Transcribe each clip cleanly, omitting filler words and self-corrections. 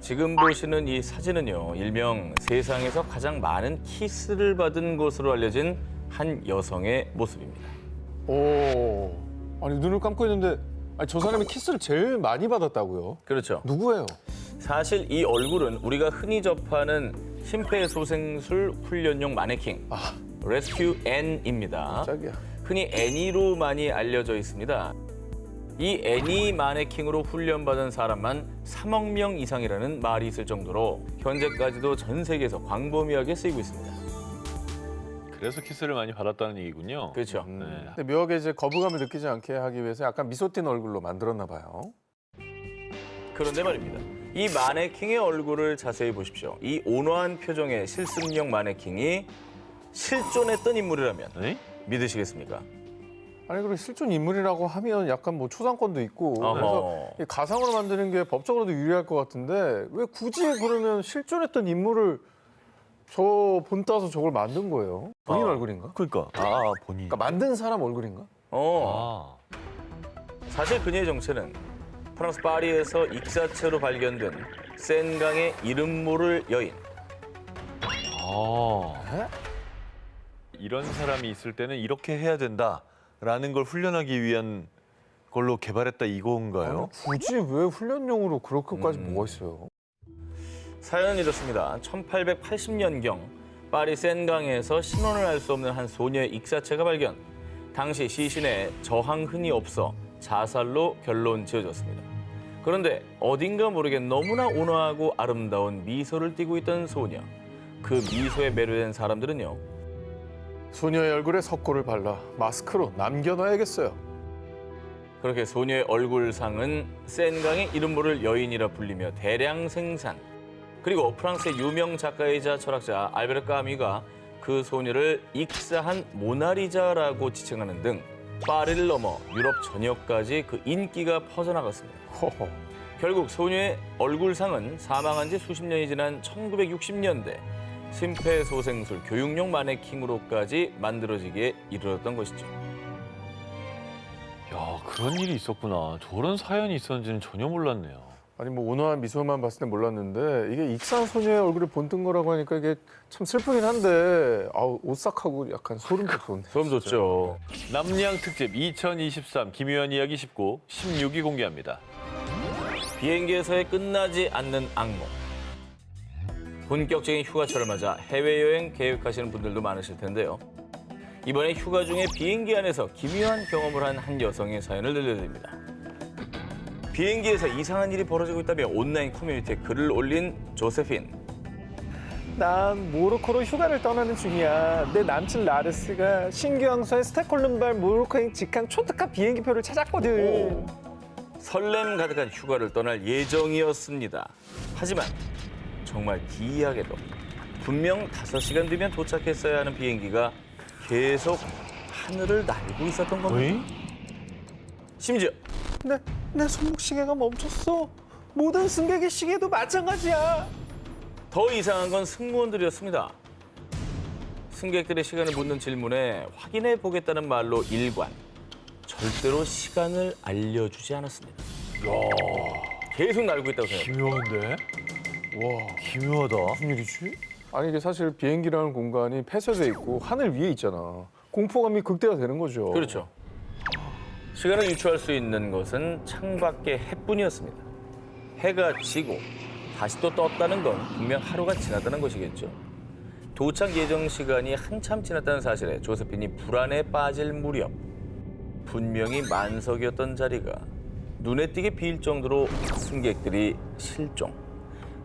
지금 보시는 이 사진은요, 일명 세상에서 가장 많은 키스를 받은 것으로 알려진 한 여성의 모습입니다. 오, 아니 눈을 감고 있는데 아니, 저 사람이 키스를 제일 많이 받았다고요? 그렇죠. 누구예요? 사실 이 얼굴은 우리가 흔히 접하는 심폐소생술 훈련용 마네킹, 레스큐 N입니다. 짝이야. 흔히 애니로 많이 알려져 있습니다. 이 애니 마네킹으로 훈련받은 사람만 3억 명 이상이라는 말이 있을 정도로 현재까지도 전 세계에서 광범위하게 쓰이고 있습니다. 그래서 키스를 많이 받았다는 얘기군요. 그렇죠. 네. 근데 묘하게 이제 거부감을 느끼지 않게 하기 위해서 약간 미소 띤 얼굴로 만들었나 봐요. 그런데 말입니다. 이 마네킹의 얼굴을 자세히 보십시오. 이 온화한 표정의 실습용 마네킹이 실존했던 인물이라면 네? 믿으시겠습니까? 아니 그리고 실존 인물이라고 하면 약간 뭐 초상권도 있고 어허. 그래서 이 가상으로 만드는 게 법적으로도 유리할 것 같은데 왜 굳이 그러면 실존했던 인물을 저 본 따서 저걸 만든 거예요? 본인 얼굴인가? 그러니까 본인. 그러니까 만든 사람 얼굴인가? 사실 그녀의 정체는 프랑스 파리에서 익사체로 발견된 센강의 이름 모를 여인. 이런 사람이 있을 때는 이렇게 해야 된다라는 걸 훈련하기 위한 걸로 개발했다 이건가요? 아니, 굳이 왜 훈련용으로 그렇게까지 뭐가 있어요? 사연은 이렇습니다. 1880년경 파리 센강에서 신원을 알 수 없는 한 소녀의 익사체가 발견. 당시 시신에 저항흔이 없어 자살로 결론 지어졌습니다. 그런데 어딘가 모르게 너무나 온화하고 아름다운 미소를 띠고 있던 소녀. 그 미소에 매료된 사람들은요. 소녀의 얼굴에 석고를 발라 마스크로 남겨놔야겠어요. 그렇게 소녀의 얼굴상은 센강의 이름 모를 여인이라 불리며 대량 생산. 그리고 프랑스의 유명 작가이자 철학자 알베르 까미가 그 소녀를 익사한 모나리자라고 지칭하는 등 파리를 넘어 유럽 전역까지 그 인기가 퍼져나갔습니다. 허허. 결국 소녀의 얼굴상은 사망한 지 수십 년이 지난 1960년대 심폐소생술 교육용 마네킹으로까지 만들어지기에 이르렀던 것이죠. 야, 그런 일이 있었구나. 저런 사연이 있었는지는 전혀 몰랐네요. 아니 뭐 온화한 미소만 봤을 때 몰랐는데 이게 익산 소녀의 얼굴을 본뜬 거라고 하니까 이게 참 슬프긴 한데 아우 오싹하고 약간 소름 돋던데. 소름 돋죠. 남양 특집 2023 김유한 이야기 19, 16위 공개합니다. 비행기에서의 끝나지 않는 악몽. 본격적인 휴가철을 맞아 해외여행 계획하시는 분들도 많으실 텐데요. 이번에 휴가 중에 비행기 안에서 기묘한 경험을 한 한 여성의 사연을 들려드립니다. 비행기에서 이상한 일이 벌어지고 있다며 온라인 커뮤니티에 글을 올린 조세핀. 난 모로코로 휴가를 떠나는 중이야. 내 남친 라르스가 신규 항소의 스톡홀름발 모로코행 직항 초특가 비행기표를 찾았거든. 설렘 가득한 휴가를 떠날 예정이었습니다. 하지만 정말 기이하게도 분명 5시간 뒤면 도착했어야 하는 비행기가 계속 하늘을 날고 있었던 겁니다. 심지어 내 손목 시계가 멈췄어. 모든 승객의 시계도 마찬가지야. 더 이상한 건 승무원들이었습니다. 승객들의 시간을 묻는 질문에 확인해 보겠다는 말로 일관. 절대로 시간을 알려주지 않았습니다. 계속 날고 있다고 생각해요. 기묘한데? 와, 기묘하다. 무슨 일이지? 아니 이게 사실 비행기라는 공간이 폐쇄돼 있고 하늘 위에 있잖아. 공포감이 극대화되는 거죠. 그렇죠. 시간을 유추할 수 있는 것은 창밖의 해뿐이었습니다. 해가 지고 다시 또 떴다는 건 분명 하루가 지났다는 것이겠죠. 도착 예정 시간이 한참 지났다는 사실에 조세핀이 불안에 빠질 무렵 분명히 만석이었던 자리가 눈에 띄게 비일 정도로 승객들이 실종.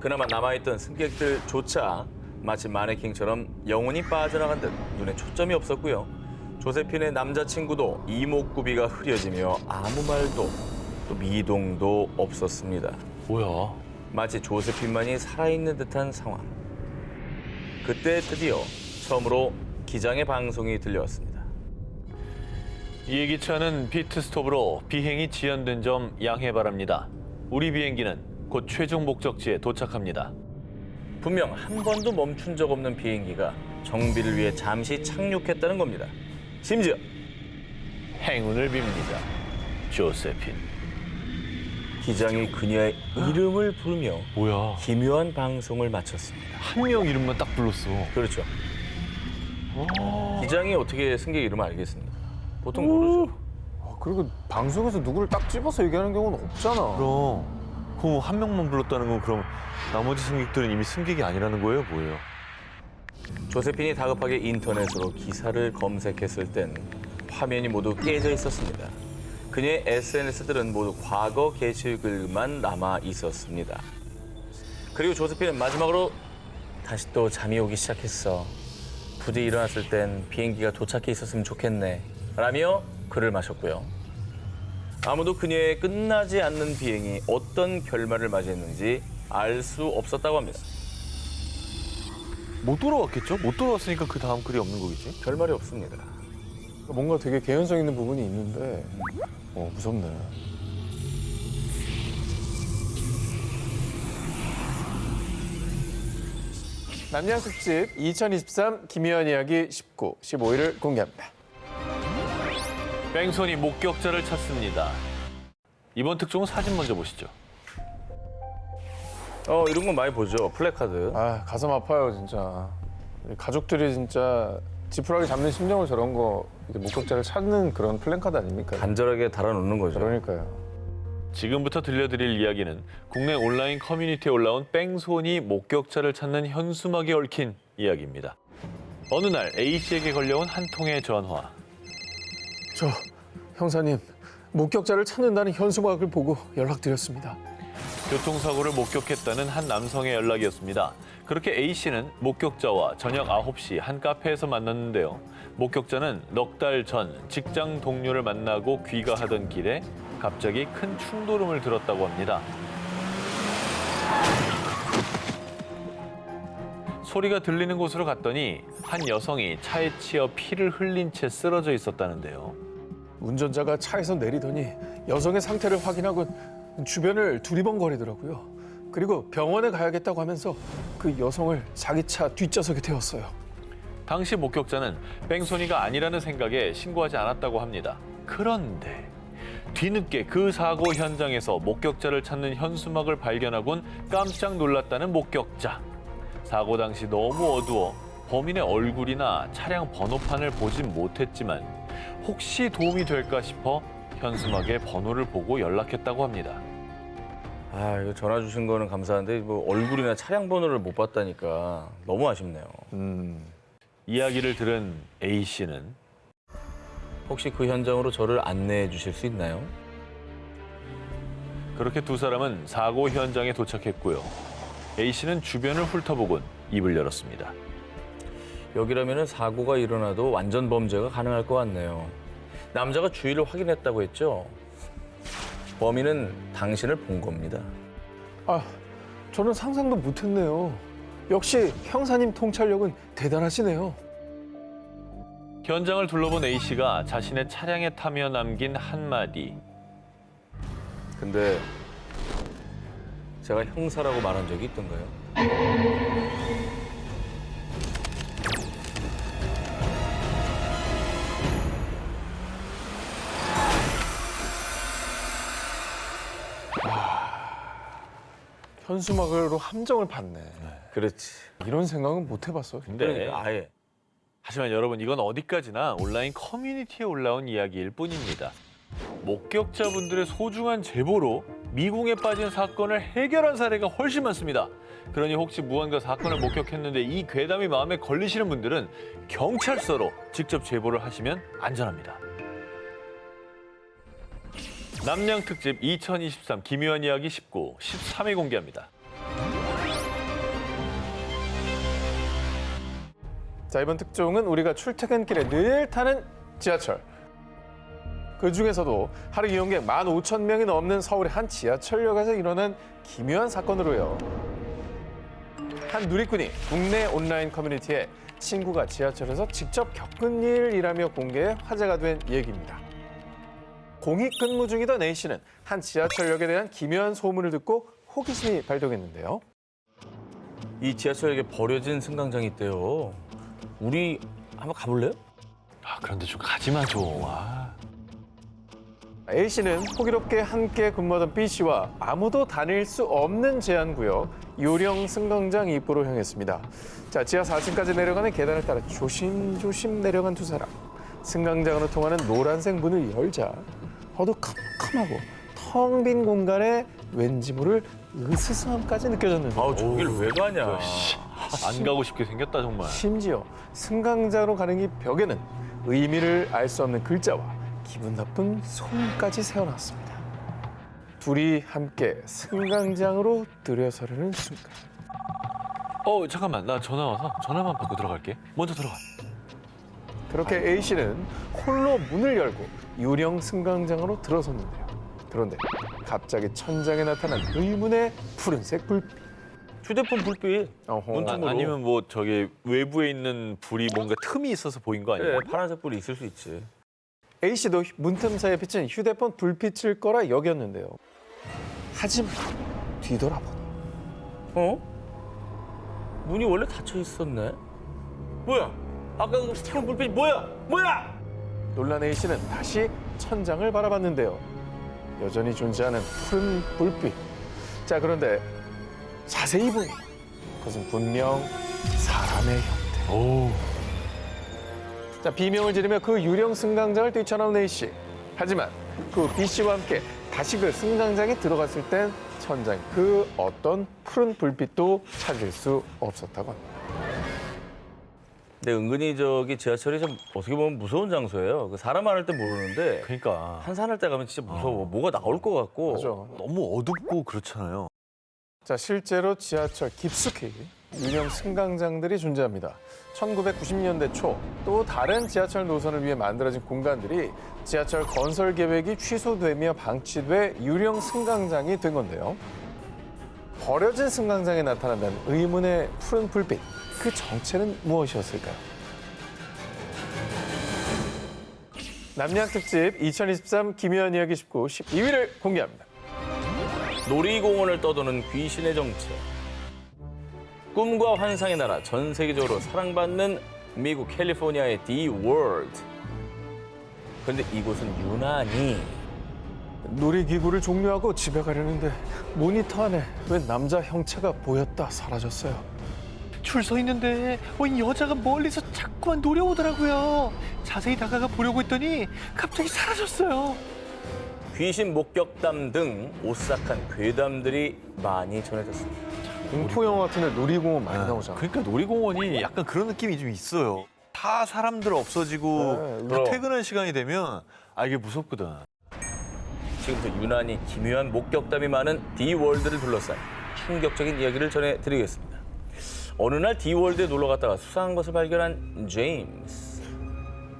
그나마 남아있던 승객들조차 마치 마네킹처럼 영혼이 빠져나간 듯 눈에 초점이 없었고요. 조세핀의 남자친구도 이목구비가 흐려지며 아무 말도 또 미동도 없었습니다. 뭐야? 마치 조세핀만이 살아있는 듯한 상황. 그때 드디어 처음으로 기장의 방송이 들려왔습니다. 이 예기치 않은 피트스톱으로 비행이 지연된 점 양해 바랍니다. 우리 비행기는 곧 최종 목적지에 도착합니다. 분명 한 번도 멈춘 적 없는 비행기가 정비를 위해 잠시 착륙했다는 겁니다. 심지어 행운을 빕니다. 조세핀. 기장이 그녀의 이름을 부르며 뭐야? 기묘한 방송을 마쳤습니다. 한 명 이름만 딱 불렀어. 그렇죠. 기장이 어떻게 승객 이름을 알겠습니까? 보통 모르죠. 그리고 방송에서 누구를 딱 집어서 얘기하는 경우는 없잖아. 그럼 그 한 명만 불렀다는 건 그럼 나머지 승객들은 이미 승객이 아니라는 거예요, 뭐예요? 조세핀이 다급하게 인터넷으로 기사를 검색했을 땐 화면이 모두 깨져 있었습니다. 그녀의 SNS들은 모두 과거 게시글만 남아 있었습니다. 그리고 조세핀은 마지막으로 다시 또 잠이 오기 시작했어. 부디 일어났을 땐 비행기가 도착해 있었으면 좋겠네. 라며 글을 마셨고요. 아무도 그녀의 끝나지 않는 비행이 어떤 결말을 맞이했는지 알 수 없었다고 합니다. 못 돌아왔겠죠? 못 돌아왔으니까 그 다음 글이 없는 거겠지? 결말이 없습니다. 뭔가 되게 개연성 있는 부분이 있는데 무섭네. 남양 특집 2023 기묘한 이야기 19, 15일을 공개합니다. 뺑소니 목격자를 찾습니다. 이번 특종은 사진 먼저 보시죠. 이런 건 많이 보죠. 플래카드. 아, 가슴 아파요, 진짜. 가족들이 진짜 지푸라기 잡는 심정으로 저런 거 이제 목격자를 찾는 그런 플랜카드 아닙니까? 간절하게 달아놓는 거죠. 그러니까요. 지금부터 들려드릴 이야기는 국내 온라인 커뮤니티에 올라온 뺑소니 목격자를 찾는 현수막에 얽힌 이야기입니다. 어느 날 A씨에게 걸려온 한 통의 전화. 저 형사님, 목격자를 찾는다는 현수막을 보고 연락드렸습니다. 교통사고를 목격했다는 한 남성의 연락이었습니다. 그렇게 A씨는 목격자와 저녁 9시 한 카페에서 만났는데요. 목격자는 넉 달 전 직장 동료를 만나고 귀가하던 길에 갑자기 큰 충돌음을 들었다고 합니다. 소리가 들리는 곳으로 갔더니 한 여성이 차에 치여 피를 흘린 채 쓰러져 있었다는데요. 운전자가 차에서 내리더니 여성의 상태를 확인하고 주변을 두리번거리더라고요. 그리고 병원에 가야겠다고 하면서 그 여성을 자기 차 뒷좌석에 태웠어요. 당시 목격자는 뺑소니가 아니라는 생각에 신고하지 않았다고 합니다. 그런데 뒤늦게 그 사고 현장에서 목격자를 찾는 현수막을 발견하곤 깜짝 놀랐다는 목격자. 사고 당시 너무 어두워 범인의 얼굴이나 차량 번호판을 보진 못했지만 혹시 도움이 될까 싶어 현수막의 번호를 보고 연락했다고 합니다. 이거 전화 주신 거는 감사한데 뭐 얼굴이나 차량 번호를 못 봤다니까 너무 아쉽네요. 이야기를 들은 A씨는 혹시 그 현장으로 저를 안내해 주실 수 있나요? 그렇게 두 사람은 사고 현장에 도착했고요. A씨는 주변을 훑어보곤 입을 열었습니다. 여기라면 사고가 일어나도 완전 범죄가 가능할 것 같네요. 남자가 주위를 확인했다고 했죠? 범인은 당신을 본 겁니다. 아, 저는 상상도 못했네요. 역시 형사님 통찰력은 대단하시네요. 현장을 둘러본 A씨가 자신의 차량에 타며 남긴 한마디. 근데 제가 형사라고 말한 적이 있던가요? 현수막으로 함정을 봤네. 그렇지. 이런 생각은 못 해봤어. 근데 그러니까 아예. 하지만 여러분 이건 어디까지나 온라인 커뮤니티에 올라온 이야기일 뿐입니다. 목격자분들의 소중한 제보로 미궁에 빠진 사건을 해결한 사례가 훨씬 많습니다. 그러니 혹시 무언가 사건을 목격했는데 이 괴담이 마음에 걸리시는 분들은 경찰서로 직접 제보를 하시면 안전합니다. 남양 특집 2023 기묘한 이야기 19, 13회 공개합니다. 자, 이번 특종은 우리가 출퇴근길에 늘 타는 지하철. 그 중에서도 하루 이용객 15,000명이 넘는 서울의 한 지하철역에서 일어난 기묘한 사건으로요. 한 누리꾼이 국내 온라인 커뮤니티에 친구가 지하철에서 직접 겪은 일이라며 공개해 화제가 된 얘기입니다. 공익 근무 중이던 A씨는 한 지하철역에 대한 기묘한 소문을 듣고 호기심이 발동했는데요. 이 지하철역에 버려진 승강장이 있대요. 우리 한번 가볼래요? 아, 그런데 좀 가지 마 좀. A씨는 호기롭게 함께 근무하던 B씨와 아무도 다닐 수 없는 제한구역 요령 승강장 입구로 향했습니다. 자, 지하 4층까지 내려가는 계단을 따라 조심조심 내려간 두 사람. 승강장으로 통하는 노란색 문을 열자 어두컴컴하고 텅 빈 공간에 왠지 모를 으스스함까지 느껴졌는데 아우 저길 왜 가냐? 안 가고 싶게 생겼다 정말. 심지어 승강장으로 가는 이 벽에는 의미를 알 수 없는 글자와 기분 나쁜 소음까지 새어나왔습니다. 둘이 함께 승강장으로 들여서려는 순간 잠깐만, 나 전화 와서 전화만 받고 들어갈게. 먼저 들어가. 그렇게 A씨는 홀로 문을 열고 유령 승강장으로 들어섰는데요. 그런데 갑자기 천장에 나타난 의문의 푸른색 불빛. 휴대폰 불빛. 어허. 문틈으로. 아니면 뭐 저기 외부에 있는 불이 뭔가 틈이 있어서 보인 거 아니야? 그래, 파란색 불이 있을 수 있지. A씨도 문틈 사이에 비친 휴대폰 불빛일 거라 여겼는데요. 하지만 뒤돌아보니 문이 원래 닫혀 있었네. 뭐야? 아까 그 스티커 불빛이 뭐야? 뭐야? 놀란 A씨는 다시 천장을 바라봤는데요. 여전히 존재하는 푸른 불빛. 자, 그런데 자세히 보니 그것은 분명 사람의 형태. 오. 자, 비명을 지르며 그 유령 승강장을 뛰쳐나온 A씨. 하지만 그 B씨와 함께 다시 그 승강장에 들어갔을 땐 천장 그 어떤 푸른 불빛도 찾을 수 없었다고 합니다. 근데 은근히 저기 지하철이 좀 어떻게 보면 무서운 장소예요. 그 사람 많을 때 모르는데 그러니까 한산할 때 가면 진짜 무서워. 뭐가 나올 것 같고. 맞아. 너무 어둡고 그렇잖아요. 자, 실제로 지하철 깊숙이 유령 승강장들이 존재합니다. 1990년대 초 또 다른 지하철 노선을 위해 만들어진 공간들이 지하철 건설 계획이 취소되며 방치돼 유령 승강장이 된 건데요. 버려진 승강장에 나타난다는 의문의 푸른 불빛, 그 정체는 무엇이었을까요? 남양 특집 2023 기묘한 이야기 19 12위를 공개합니다. 놀이공원을 떠도는 귀신의 정체. 꿈과 환상의 나라, 전 세계적으로 사랑받는 미국 캘리포니아의 디월드. 근데 이곳은 유난히 놀이기구를 종료하고 집에 가려는데 모니터 안에 웬 남자 형체가 보였다 사라졌어요. 줄 서 있는데 이 여자가 멀리서 자꾸만 노려오더라고요. 자세히 다가가 보려고 했더니 갑자기 사라졌어요. 귀신 목격담 등 오싹한 괴담들이 많이 전해졌습니다. 공포 영화 같은데 놀이공원 많이 나오잖아. 그러니까 놀이공원이 약간 그런 느낌이 좀 있어요. 다 사람들 없어지고 네, 퇴근한 시간이 되면 이게 무섭거든. 지금부터 유난히 기묘한 목격담이 많은 디월드를 둘러싼 충격적인 이야기를 전해드리겠습니다. 어느 날 디월드에 놀러 갔다가 수상한 것을 발견한 제임스.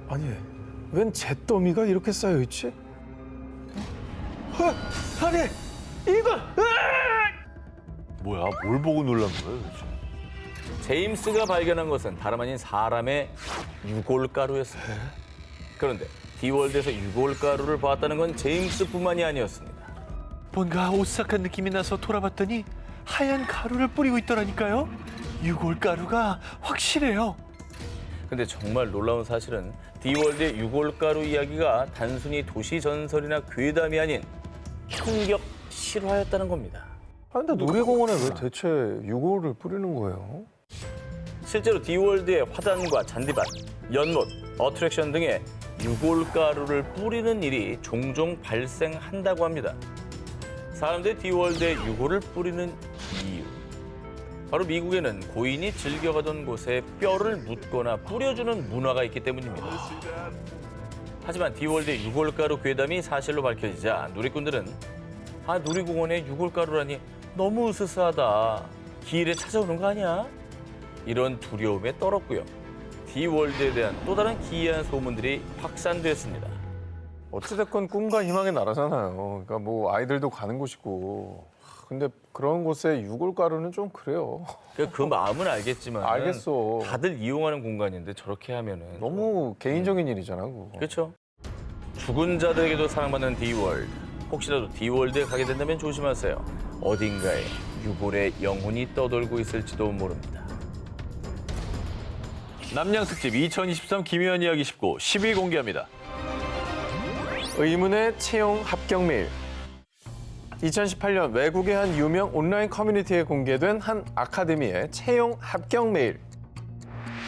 아니, 웬 잿더미가 이렇게 쌓여 있지? 아니, 이거! 뭐야, 뭘 보고 놀란 거야 도대체? 제임스가 발견한 것은 다름 아닌 사람의 유골가루였습니다. 그런데 디월드에서 유골가루를 보았다는 건 제임스뿐만이 아니었습니다. 뭔가 오싹한 느낌이 나서 돌아봤더니 하얀 가루를 뿌리고 있더라니까요. 유골가루가 확실해요. 근데 정말 놀라운 사실은 디월드의 유골가루 이야기가 단순히 도시 전설이나 괴담이 아닌 충격 실화였다는 겁니다. 근데 놀이공원에 왜 대체 유골을 뿌리는 거예요? 실제로 디월드의 화단과 잔디밭, 연못, 어트랙션 등에 유골가루를 뿌리는 일이 종종 발생한다고 합니다. 사람들이 디월드에 유골을 뿌리는 이유. 바로 미국에는 고인이 즐겨가던 곳에 뼈를 묻거나 뿌려주는 문화가 있기 때문입니다. 하지만 디월드의 유골가루 괴담이 사실로 밝혀지자 누리꾼들은 놀이공원에 유골가루라니 너무 으스스하다. 길에 찾아오는 거 아니야? 이런 두려움에 떨었고요. 디월드에 대한 또 다른 기이한 소문들이 확산됐습니다. 어찌됐건 꿈과 희망의 나라잖아요. 그러니까 뭐 아이들도 가는 곳이고. 근데 그런 곳에 유골가루는 좀 그래요. 그 마음은 알겠지만 알겠어. 다들 이용하는 공간인데 저렇게 하면은 너무 개인적인 일이잖아, 그거. 그렇죠. 죽은 자들에게도 사랑받는 디월드. 혹시라도 디월드에 가게 된다면 조심하세요. 어딘가에 유골의 영혼이 떠돌고 있을지도 모릅니다. 남양 특집 2023 기묘한 이야기 19 10위 공개합니다. 의문의 채용 합격 메일. 2018년 외국의 한 유명 온라인 커뮤니티에 공개된 한 아카데미의 채용 합격 메일.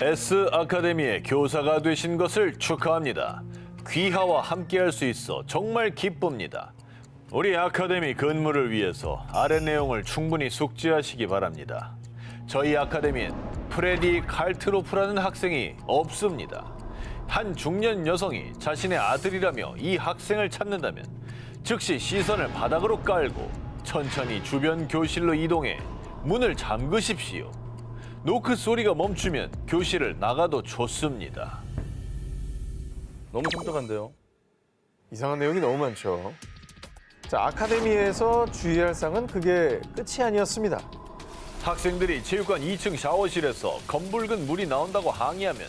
S 아카데미의 교사가 되신 것을 축하합니다. 귀하와 함께할 수 있어 정말 기쁩니다. 우리 아카데미 근무를 위해서 아래 내용을 충분히 숙지하시기 바랍니다. 저희 아카데미엔 프레디 칼트로프라는 학생이 없습니다. 한 중년 여성이 자신의 아들이라며 이 학생을 찾는다면 즉시 시선을 바닥으로 깔고 천천히 주변 교실로 이동해 문을 잠그십시오. 노크 소리가 멈추면 교실을 나가도 좋습니다. 너무 섬뜩한데요. 이상한 내용이 너무 많죠. 자, 아카데미에서 주의할 사항은 그게 끝이 아니었습니다. 학생들이 체육관 2층 샤워실에서 검붉은 물이 나온다고 항의하면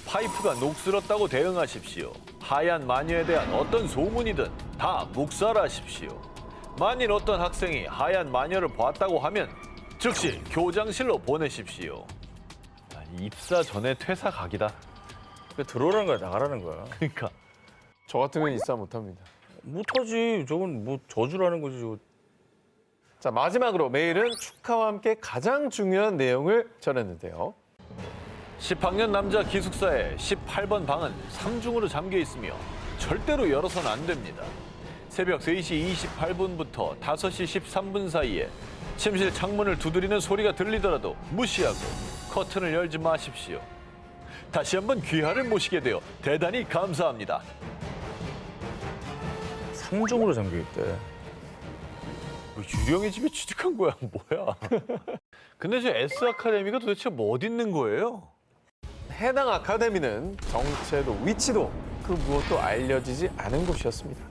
파이프가 녹슬었다고 대응하십시오. 하얀 마녀에 대한 어떤 소문이든 다 묵살하십시오. 만일 어떤 학생이 하얀 마녀를 봤다고 하면 즉시 교장실로 보내십시오. 입사 전에 퇴사 각이다. 들어오라는 거야, 나가라는 거야. 그러니까 저 같으면 입사 못합니다. 못하지. 저건 뭐 저주라는 거지. 저거. 자, 마지막으로 메일은 축하와 함께 가장 중요한 내용을 전했는데요. 10학년 남자 기숙사의 18번 방은 3중으로 잠겨 있으며 절대로 열어서는 안 됩니다. 새벽 3시 28분부터 5시 13분 사이에 침실 창문을 두드리는 소리가 들리더라도 무시하고 커튼을 열지 마십시오. 다시 한번 귀하를 모시게 되어 대단히 감사합니다. 3중으로 잠겨있대. 유령의 집에 취직한 거야, 뭐야? 근데 저 S 아카데미가 도대체 뭐 어디 있는 거예요? 해당 아카데미는 정체도 위치도 그 무엇도 알려지지 않은 곳이었습니다.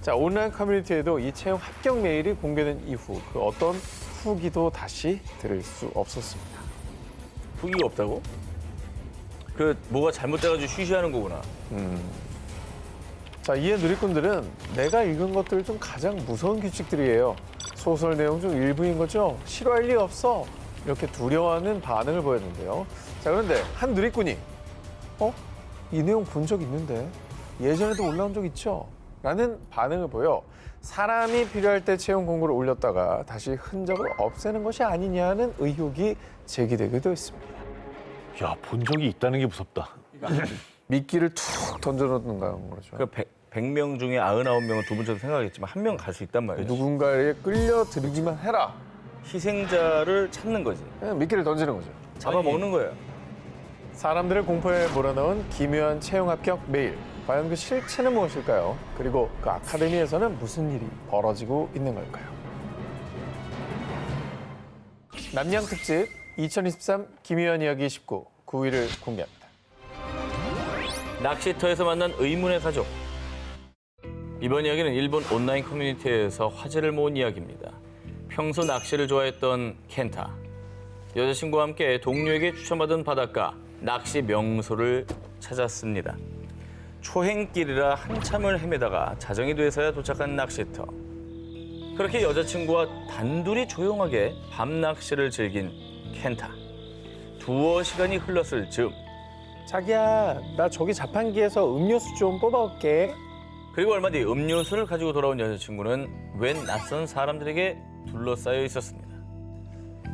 자, 온라인 커뮤니티에도 이 채용 합격 메일이 공개된 이후 그 어떤 후기도 다시 들을 수 없었습니다. 후기가 없다고? 그 뭐가 잘못돼가지고 쉬쉬하는 거구나. 자, 이에 누리꾼들은 내가 읽은 것들 중 가장 무서운 규칙들이에요. 소설 내용 중 일부인 거죠. 싫어할 리 없어. 이렇게 두려워하는 반응을 보였는데요. 자, 그런데 한 누리꾼이 이 내용 본 적 있는데 예전에도 올라온 적 있죠? 라는 반응을 보여 사람이 필요할 때 채용 공고를 올렸다가 다시 흔적을 없애는 것이 아니냐는 의혹이 제기되기도 했습니다. 야, 본 적이 있다는 게 무섭다. 미끼를 툭 던져놓는 거죠. 그 100명 중에 99명은 두 분처럼 생각했지만 한 명 갈 수 있단 말이에요. 누군가에 끌려들기만 해라. 희생자를 찾는 거지. 그냥 미끼를 던지는 거죠. 잡아먹는 거예요. 사람들을 공포에 몰아넣은 기묘한 채용 합격 메일. 과연 그 실체는 무엇일까요? 그리고 그 아카데미에서는 무슨 일이 벌어지고 있는 걸까요? 남양 특집 2023 기묘한 이야기 19 9위를 공개합니다. 낚시터에서 만난 의문의 가족. 이번 이야기는 일본 온라인 커뮤니티에서 화제를 모은 이야기입니다. 평소 낚시를 좋아했던 켄타. 여자친구와 함께 동료에게 추천받은 바닷가 낚시 명소를 찾았습니다. 초행길이라 한참을 헤매다가 자정이 돼서야 도착한 낚시터. 그렇게 여자친구와 단둘이 조용하게 밤 낚시를 즐긴 켄타. 두어 시간이 흘렀을 즈음. 자기야, 나 저기 자판기에서 음료수 좀 뽑아올게. 그리고 얼마 뒤 음료수를 가지고 돌아온 여자친구는 웬 낯선 사람들에게 둘러싸여 있었습니다.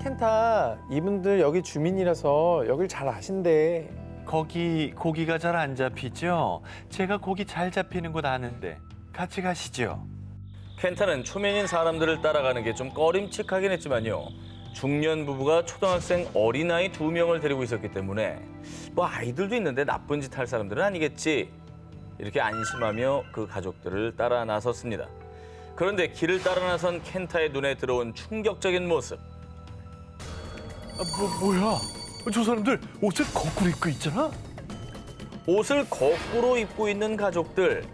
켄타, 이분들 여기 주민이라서 여길 잘 아신대. 거기 고기가 잘 안 잡히죠? 제가 고기 잘 잡히는 곳 아는데 같이 가시죠. 켄타는 초면인 사람들을 따라가는 게 좀 꺼림칙하긴 했지만요. 중년 부부가 초등학생 어린아이 2명을 데리고 있었기 때문에 뭐 아이들도 있는데 나쁜 짓 할 사람들은 아니겠지. 이렇게 안심하며 그 가족들을 따라 나섰습니다. 그런데 길을 따라 나선 켄타의 눈에 들어온 충격적인 모습. 뭐야? 저 사람들 옷을 거꾸로 입고 있잖아? 옷을 거꾸로 입고 있는 가족들.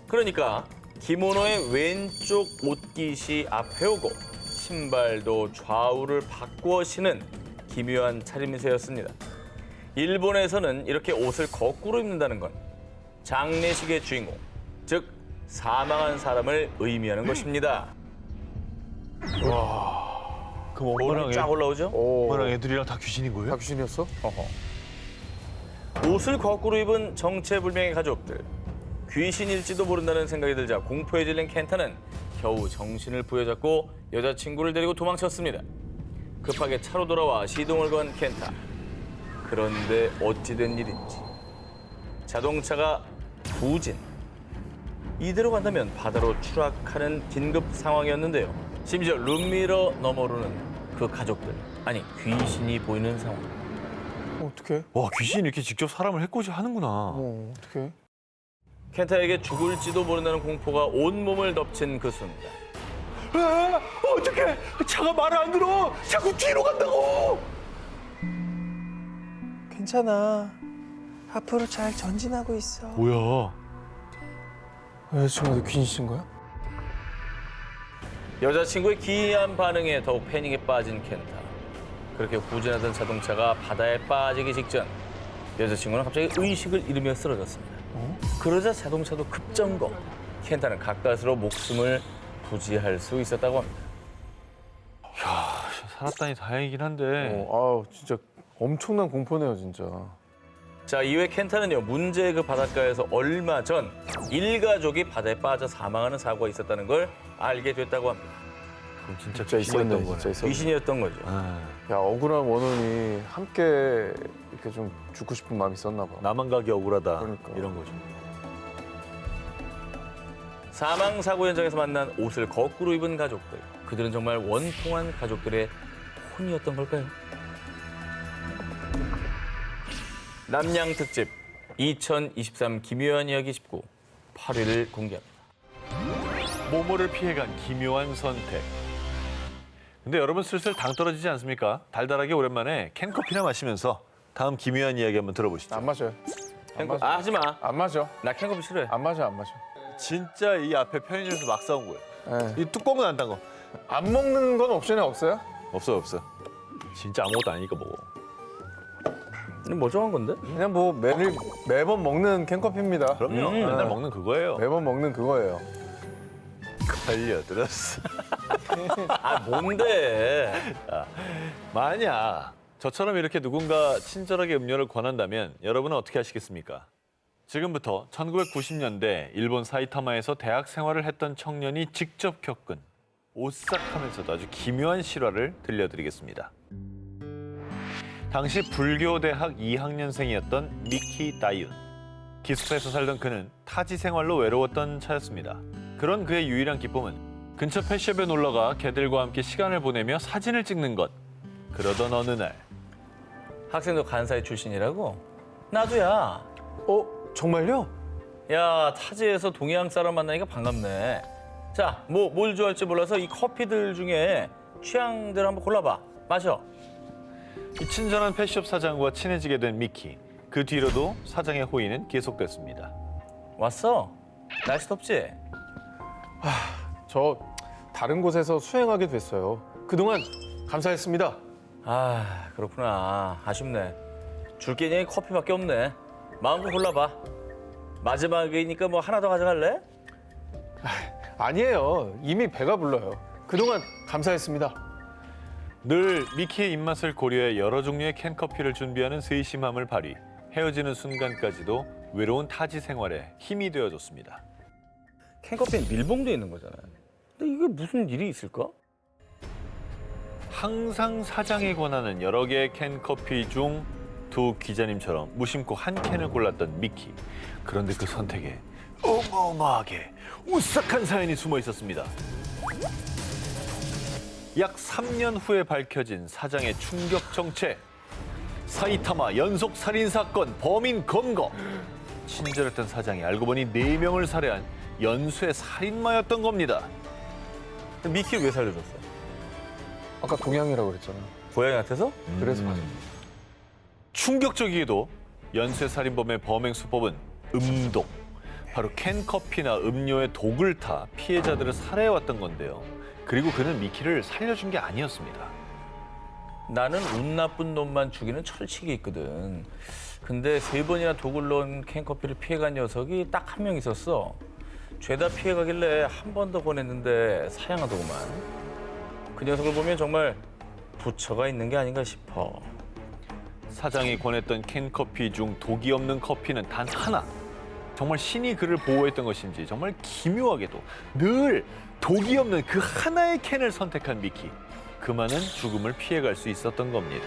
그러니까 기모노의 왼쪽 옷깃이 앞에 오고 신발도 좌우를 바꾸어 신은 기묘한 차림새였습니다. 일본에서는 이렇게 옷을 거꾸로 입는다는 건 장례식의 주인공, 즉 사망한 사람을 의미하는 것입니다. 그럼 머리 쫙 올라오죠? 엄마랑 애들이랑 다 귀신인 거예요? 다 귀신이었어? 옷을 거꾸로 입은 정체불명의 가족들. 귀신일지도 모른다는 생각이 들자 공포에 질린 켄타는 겨우 정신을 부여잡고 여자친구를 데리고 도망쳤습니다. 급하게 차로 돌아와 시동을 건 켄타. 그런데 어찌 된 일인지 자동차가 부진. 이대로 간다면 바다로 추락하는 긴급 상황이었는데요. 심지어 룸미러 너머로는 그 가족들, 아니 귀신이 보이는 상황. 어떡해? 와, 귀신이 이렇게 직접 사람을 해코지 하는구나. 어떡해? 켄타에게 죽을지도 모른다는 공포가 온몸을 덮친 그 순간 아, 어떡해! 차가 말을 안 들어! 자꾸 뒤로 간다고! 괜찮아. 앞으로 잘 전진하고 있어. 뭐야? 여자친구한테 귀신 거야? 여자친구의 기이한 반응에 더욱 패닉에 빠진 켄타. 그렇게 후진하던 자동차가 바다에 빠지기 직전 여자친구는 갑자기 의식을 잃으며 쓰러졌습니다. 그러자 자동차도 급점검. 켄타는 가까스로 목숨을 부지할 수 있었다고 합니다. 살았다니 다행이긴 한데. 아우 진짜 엄청난 공포네요 진짜. 자, 이후에 켄타는요, 문제의 그 바닷가에서 얼마 전 일가족이 바다에 빠져 사망하는 사고가 있었다는 걸 알게 됐다고 합니다. 그럼 진짜 진짜 귀신이었던 있었네 거네. 진짜 있었네. 귀신이었던 거죠. 아, 야 억울한 원혼이 함께 이렇게 좀 죽고 싶은 마음이 있었나 봐. 나만 가기 억울하다. 그러니까. 이런 거죠. 사망 사고 현장에서 만난 옷을 거꾸로 입은 가족들. 그들은 정말 원통한 가족들의 혼이었던 걸까요? 남양 특집 2023 기묘한 이야기 19 8위를 공개합니다. 모모를 피해간 기묘한 선택. 근데 여러분 슬슬 당 떨어지지 않습니까? 달달하게 오랜만에 캔커피나 마시면서 다음 기묘한 이야기 한번 들어보시죠. 안 마셔요. 캔커피 하지 마. 안 마셔. 나 캔커피 싫어해. 안 마셔 안 마셔. 진짜 이 앞에 편의점에서 막 사온 거예요. 예. 이 뚜껑은 안 딴 거. 안 먹는 건 옵션에 없어요? 없어. 진짜 아무것도 아니니까 먹어. 이거 멀쩡한 건데? 그냥 뭐 매번 먹는 캔커피입니다. 그럼요. 맨날 먹는 그거예요. 매번 먹는 그거예요. 걸려들었어. 아, 뭔데? 만약 저처럼 이렇게 누군가 친절하게 음료를 권한다면 여러분은 어떻게 하시겠습니까? 지금부터 1990년대 일본 사이타마에서 대학 생활을 했던 청년이 직접 겪은 오싹하면서도 아주 기묘한 실화를 들려드리겠습니다. 당시 불교대학 2학년생이었던 미키 다이윤. 기숙사에서 살던 그는 타지 생활로 외로웠던 차였습니다. 그런 그의 유일한 기쁨은 근처 펫숍에 놀러가 개들과 함께 시간을 보내며 사진을 찍는 것. 그러던 어느 날 학생도 간사이 출신이라고? 나도야. 정말요? 야, 타지에서 동양 사람 만나니까 반갑네. 자, 뭘 좋아할지 몰라서 이 커피들 중에 취향들 한번 골라봐. 마셔. 이 친절한 펫숍 사장과 친해지게 된 미키. 그 뒤로도 사장의 호의는 계속됐습니다. 왔어? 날씨 덥지? 저 다른 곳에서 수행하게 됐어요. 그동안 감사했습니다. 아, 그렇구나. 아쉽네. 줄 게 그냥 커피밖에 없네. 마음껏 골라봐. 마지막이니까 뭐 하나 더 가져갈래? 아니에요. 이미 배가 불러요. 그동안 감사했습니다. 늘 미키의 입맛을 고려해 여러 종류의 캔커피를 준비하는 세심함을 발휘. 헤어지는 순간까지도 외로운 타지 생활에 힘이 되어줬습니다. 캔커피는 밀봉돼 있는 거잖아요. 근데 이게 무슨 일이 있을까? 항상 사장이 권하는 여러 개의 캔커피 중 두 기자님처럼 무심코 한 캔을 골랐던 미키. 그런데 그 선택에 어마어마하게 오싹한 사연이 숨어 있었습니다. 약 3년 후에 밝혀진 사장의 충격 정체. 사이타마 연속 살인 사건 범인 검거. 친절했던 사장이 알고 보니 4명을 살해한 연쇄 살인마였던 겁니다. 미키를 왜 살려줬어? 아까 동양이라고 그랬잖아. 고양이한테서? 그래서 충격적이게도 연쇄살인범의 범행 수법은 음독. 바로 캔커피나 음료에 독을 타 피해자들을 살해해왔던 건데요. 그리고 그는 미키를 살려준 게 아니었습니다. 나는 운 나쁜 놈만 죽이는 철칙이 있거든. 근데 3번이나 독을 넣은 캔커피를 피해간 녀석이 딱 한 명 있었어. 죄다 피해가길래 한 번 더 보냈는데 사양하더구만. 그 녀석을 보면 정말 부처가 있는 게 아닌가 싶어. 사장이 권했던 캔커피 중 독이 없는 커피는 단 하나. 정말 신이 그를 보호했던 것인지 정말 기묘하게도 늘 독이 없는 그 하나의 캔을 선택한 미키. 그만은 죽음을 피해갈 수 있었던 겁니다.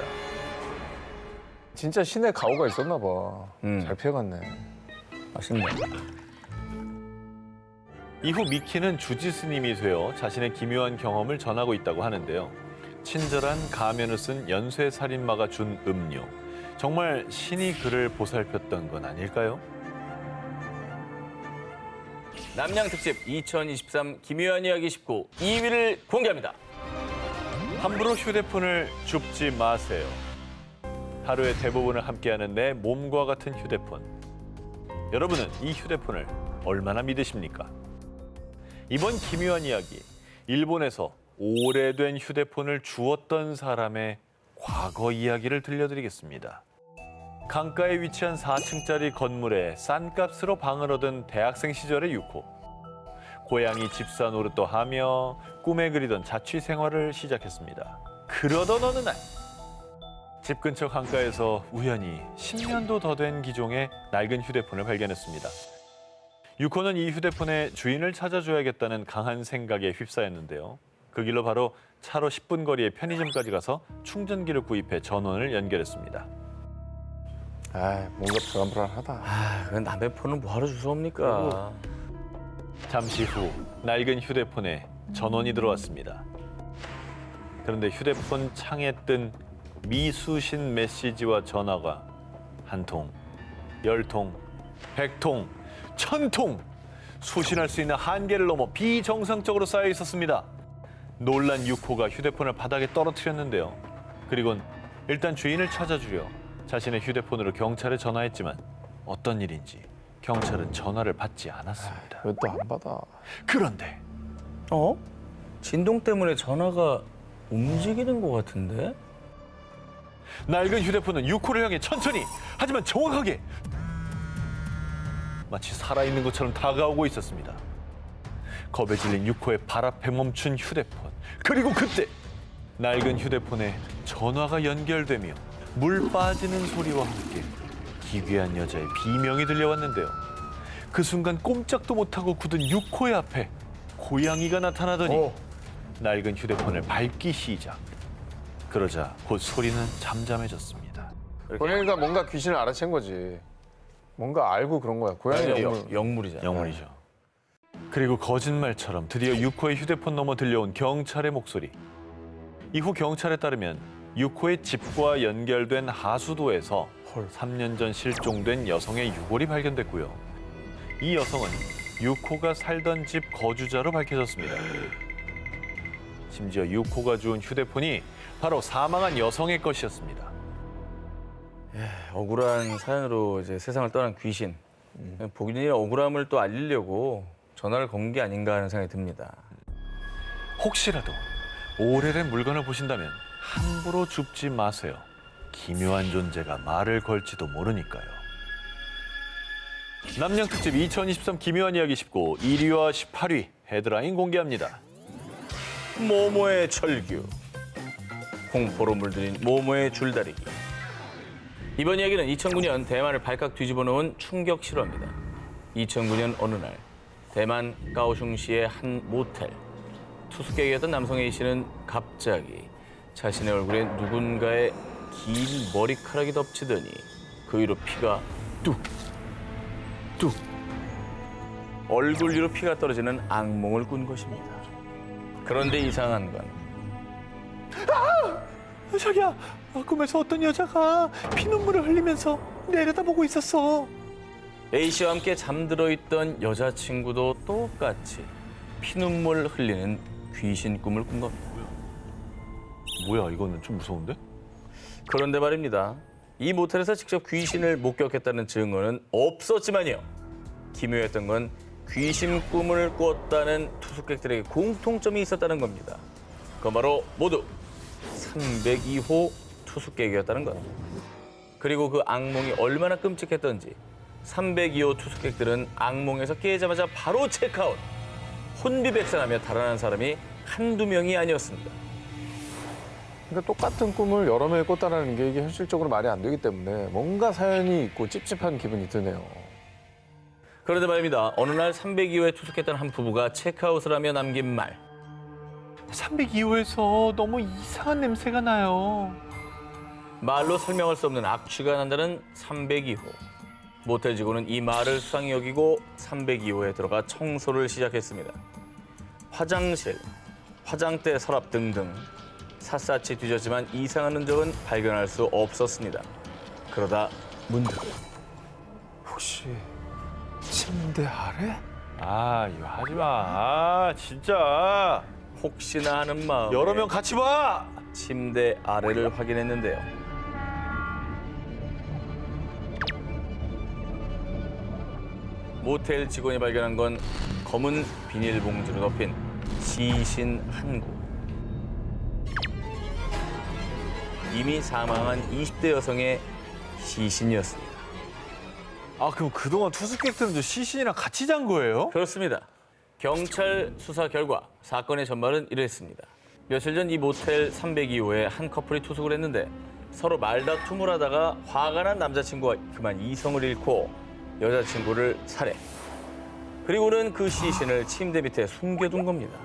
진짜 신의 가오가 있었나 봐. 잘 피해갔네. 맛있네. 이후 미키는 주지 스님이 되어 자신의 기묘한 경험을 전하고 있다고 하는데요. 친절한 가면을 쓴 연쇄 살인마가 준 음료. 정말 신이 그를 보살폈던 건 아닐까요? 남양 특집 2023 기묘한 이야기 19 2위를 공개합니다. 함부로 휴대폰을 줍지 마세요. 하루의 대부분을 함께하는 내 몸과 같은 휴대폰. 여러분은 이 휴대폰을 얼마나 믿으십니까? 이번 기묘한 이야기, 일본에서 오래된 휴대폰을 주었던 사람의 과거 이야기를 들려드리겠습니다. 강가에 위치한 4층짜리 건물에 싼 값으로 방을 얻은 대학생 시절의 유코. 고양이 집사 노릇도 하며 꿈에 그리던 자취 생활을 시작했습니다. 그러던 어느 날, 집 근처 강가에서 우연히 10년도 더 된 기종의 낡은 휴대폰을 발견했습니다. 유코는 이 휴대폰의 주인을 찾아줘야겠다는 강한 생각에 휩싸였는데요. 그 길로 바로 차로 10분 거리의 편의점까지 가서 충전기를 구입해 전원을 연결했습니다. 아, 뭔가 불안불안하다. 아, 그 남의 폰은 뭐하러 주워옵니까? 잠시 후 낡은 휴대폰에 전원이 들어왔습니다. 그런데 휴대폰 창에 뜬 미수신 메시지와 전화가 한 통, 10통, 100통, 1000통 수신할 수 있는 한계를 넘어 비정상적으로 쌓여 있었습니다. 놀란 유코가 휴대폰을 바닥에 떨어뜨렸는데요. 그리곤 일단 주인을 찾아주려 자신의 휴대폰으로 경찰에 전화했지만 어떤 일인지 경찰은 전화를 받지 않았습니다. 왜 또 안 받아? 그런데 어? 진동 때문에 전화가 움직이는 것 같은데? 낡은 휴대폰은 유코를 향해 천천히 하지만 정확하게 마치 살아있는 것처럼 다가오고 있었습니다. 겁에 질린 유코의 발 앞에 멈춘 휴대폰. 그리고 그때 낡은 휴대폰에 전화가 연결되며 물 빠지는 소리와 함께 기괴한 여자의 비명이 들려왔는데요. 그 순간 꼼짝도 못하고 굳은 유코의 앞에 고양이가 나타나더니 낡은 휴대폰을 밟기 시작. 그러자 곧 소리는 잠잠해졌습니다. 고양이가 뭔가 귀신을 알아챈 거지. 뭔가 알고 그런 거야. 고양이 영물. 영물이잖아. 영물이죠. 그리고 거짓말처럼 드디어 유코의 휴대폰 너머 들려온 경찰의 목소리. 이후 경찰에 따르면 유코의 집과 연결된 하수도에서 3년 전 실종된 여성의 유골이 발견됐고요. 이 여성은 유코가 살던 집 거주자로 밝혀졌습니다. 심지어 유코가 주운 휴대폰이 바로 사망한 여성의 것이었습니다. 억울한 사연으로 이제 세상을 떠난 귀신. 본인의 억울함을 또 알리려고 전화를 건 게 아닌가 하는 생각이 듭니다. 혹시라도 오래된 물건을 보신다면 함부로 줍지 마세요. 기묘한 존재가 말을 걸지도 모르니까요. 남양 특집 2023 기묘한 이야기 19 1위와 18위 헤드라인 공개합니다. 모모의 철규. 공포로 물들인 모모의 줄다리기. 이번 이야기는 2009년 대만을 발칵 뒤집어 놓은 충격 실화입니다. 2009년 어느 날 대만 까오슝시의 한 모텔. 투숙객이었던 남성 A씨는 갑자기 자신의 얼굴에 누군가의 긴 머리카락이 덮치더니 그 위로 피가 뚝 얼굴 위로 피가 떨어지는 악몽을 꾼 것입니다. 그런데 이상한 건 자기야, 꿈에서 어떤 여자가 피눈물을 흘리면서 내려다보고 있었어. A씨와 함께 잠들어 있던 여자친구도 똑같이 피눈물 흘리는 귀신 꿈을 꾼 겁니다. 뭐야, 이거는 좀 무서운데? 그런데 말입니다. 이 모텔에서 직접 귀신을 목격했다는 증언은 없었지만요. 기묘했던 건 귀신 꿈을 꾸었다는 투숙객들에게 공통점이 있었다는 겁니다. 그건 바로 모두 302호 투숙객이었다는 것. 그리고 그 악몽이 얼마나 끔찍했던지 302호 투숙객들은 악몽에서 깨자마자 바로 체크아웃. 혼비백산하며 달아난 사람이 한두 명이 아니었습니다. 그러니까 똑같은 꿈을 여러 명이 꿨다는 게 이게 현실적으로 말이 안 되기 때문에 뭔가 사연이 있고 찝찝한 기분이 드네요. 그런데 말입니다. 어느 날 302호에 투숙했던 한 부부가 체크아웃을 하며 남긴 말. 302호에서 너무 이상한 냄새가 나요. 말로 설명할 수 없는 악취가 난다는 302호. 모텔 직원은 이 말을 수상히 여기고 302호에 들어가 청소를 시작했습니다. 화장실, 화장대 서랍 등등 샅샅이 뒤졌지만 이상한 흔적은 발견할 수 없었습니다. 그러다 문득 혹시 침대 아래? 아, 이거 하지 마. 아, 진짜. 혹시나 하는 마음에 여러 명 같이 봐. 침대 아래를 확인했는데요. 모텔 직원이 발견한 건 검은 비닐봉지로 덮인 시신 한 구. 이미 사망한 20대 여성의 시신이었습니다. 아, 그럼 그동안 투숙객들은 시신이랑 같이 잔 거예요? 그렇습니다. 경찰 수사 결과 사건의 전말은 이랬습니다. 며칠 전 이 모텔 302호에 한 커플이 투숙을 했는데 서로 말다툼을 하다가 화가 난 남자친구가 그만 이성을 잃고 여자친구를 살해. 그리고는 그 시신을 침대 밑에 숨겨둔 겁니다.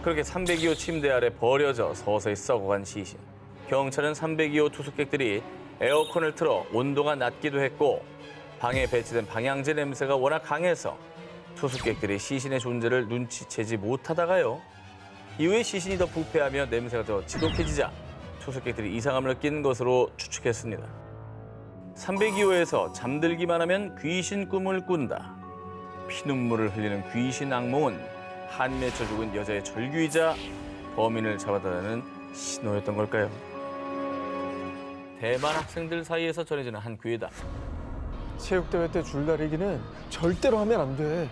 그렇게 302호 침대 아래 버려져 서서히 썩어간 시신. 경찰은 302호 투숙객들이 에어컨을 틀어 온도가 낮기도 했고 방에 배치된 방향제 냄새가 워낙 강해서 투숙객들이 시신의 존재를 눈치채지 못하다가요. 이후에 시신이 더 부패하며 냄새가 더 지독해지자 투숙객들이 이상함을 느낀 것으로 추측했습니다. 302호에서 잠들기만 하면 귀신 꿈을 꾼다. 피눈물을 흘리는 귀신 악몽은 한이 맺혀 죽은 여자의 절규이자 범인을 잡아달라는 신호였던 걸까요? 대만 학생들 사이에서 전해지는 한 괴담. 체육대회 때 줄다리기는 절대로 하면 안 돼.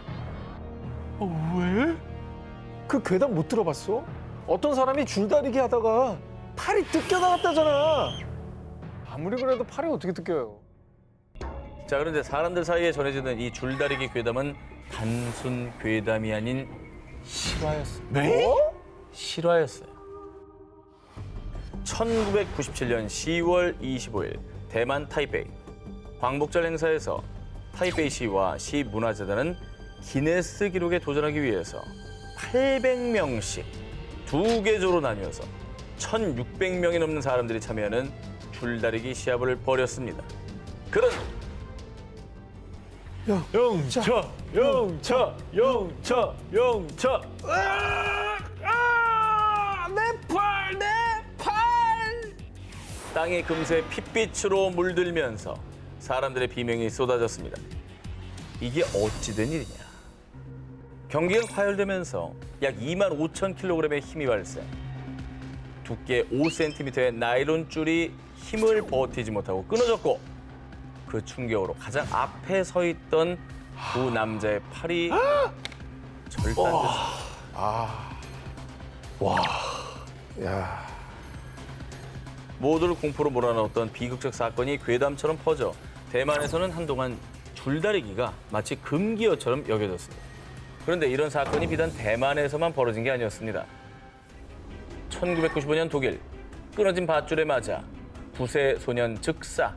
왜? 그 괴담 못 들어봤어? 어떤 사람이 줄다리기 하다가 팔이 뜯겨나갔다잖아. 아무리 그래도 팔이 어떻게 뜯겨요? 자, 그런데 사람들 사이에 전해지는 이 줄다리기 괴담은 단순 괴담이 아닌 실화였습니다. 네? 실화였어요. 1997년 10월 25일 대만 타이베이 광복절 행사에서 타이베이시와 시 문화재단은 기네스 기록에 도전하기 위해서 800명씩 두 개조로 나뉘어서 1,600명이 넘는 사람들이 참여하는 줄다리기 시합을 벌였습니다. 그런데 영차, 영차, 영차, 영차. 땅이 금세 핏빛으로 물들면서 사람들의 비명이 쏟아졌습니다. 이게 어찌된 일이냐. 경기가 과열되면서 약 25,000kg의 힘이 발생. 두께 5cm의 나일론 줄이 힘을 버티지 못하고 끊어졌고 그 충격으로 가장 앞에 서 있던 두 남자의 팔이 절단됐습니다. 야, 모두를 공포로 몰아넣었던 비극적 사건이 괴담처럼 퍼져 대만에서는 한동안 줄다리기가 마치 금기어처럼 여겨졌습니다. 그런데 이런 사건이 비단 대만에서만 벌어진 게 아니었습니다. 1995년 독일, 끊어진 밧줄에 맞아 부세 소년 즉사.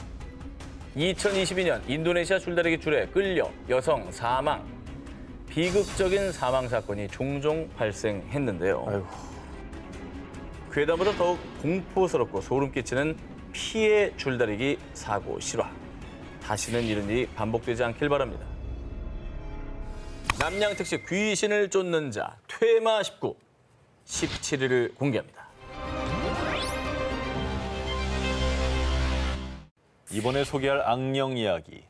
2022년 인도네시아 줄다리기 줄에 끌려 여성 사망. 비극적인 사망 사건이 종종 발생했는데요. 아이고. 괴담보다 더욱 공포스럽고 소름 끼치는 피해 줄다리기 사고 실화. 다시는 이런 일이 반복되지 않길 바랍니다. 남양특시 귀신을 쫓는 자 퇴마 19 17일을 공개합니다. 이번에 소개할 악령 이야기.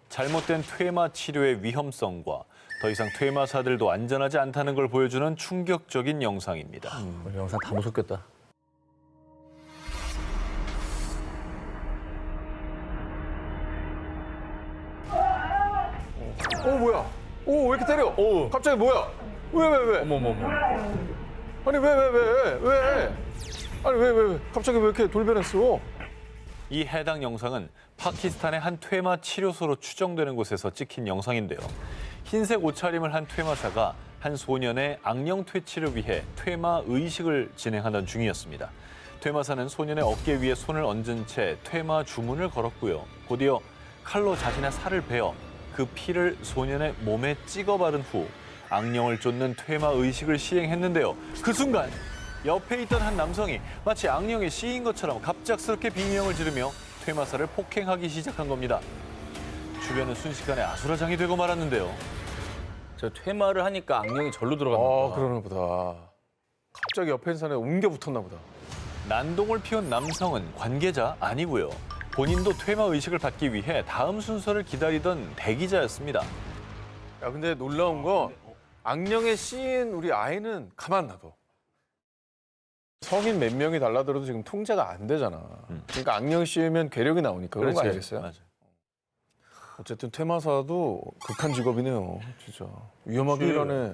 잘못된 퇴마 치료의 위험성과 더 이상 퇴마사들도 안전하지 않다는 걸 보여주는 충격적인 영상입니다. 오늘 영상 다 무섭겠다. 뭐야? 왜 이렇게 때려? 갑자기 뭐야? 왜? 어머머머. 아니 왜? 아니 왜? 갑자기 왜 이렇게 돌변했어? 이 해당 영상은 파키스탄의 한 퇴마 치료소로 추정되는 곳에서 찍힌 영상인데요. 흰색 옷차림을 한 퇴마사가 한 소년의 악령 퇴치를 위해 퇴마 의식을 진행하던 중이었습니다. 퇴마사는 소년의 어깨 위에 손을 얹은 채 퇴마 주문을 걸었고요. 곧이어 칼로 자신의 살을 베어 그 피를 소년의 몸에 찍어 바른 후 악령을 쫓는 퇴마 의식을 시행했는데요. 그 순간 옆에 있던 한 남성이 마치 악령에 씌인 것처럼 갑작스럽게 비명을 지르며 퇴마사를 폭행하기 시작한 겁니다. 주변은 순식간에 아수라장이 되고 말았는데요. 저 퇴마를 하니까 악령이 절로 들어갔나 봐. 그러나 보다. 갑자기 옆에 있는 사람에 옮겨 붙었나 보다. 난동을 피운 남성은 관계자 아니고요. 본인도 퇴마 의식을 받기 위해 다음 순서를 기다리던 대기자였습니다. 야, 근데 놀라운 거 악령에 씌인 우리 아이는 가만 놔둬. 성인 몇 명이 달라들어도 지금 통제가 안 되잖아. 그러니까 악령이 씌우면 괴력이 나오니까 그런 거 그렇지. 아니겠어요? 맞아요. 어쨌든 퇴마사도 극한 직업이네요. 진짜 위험하게 그치. 일하네.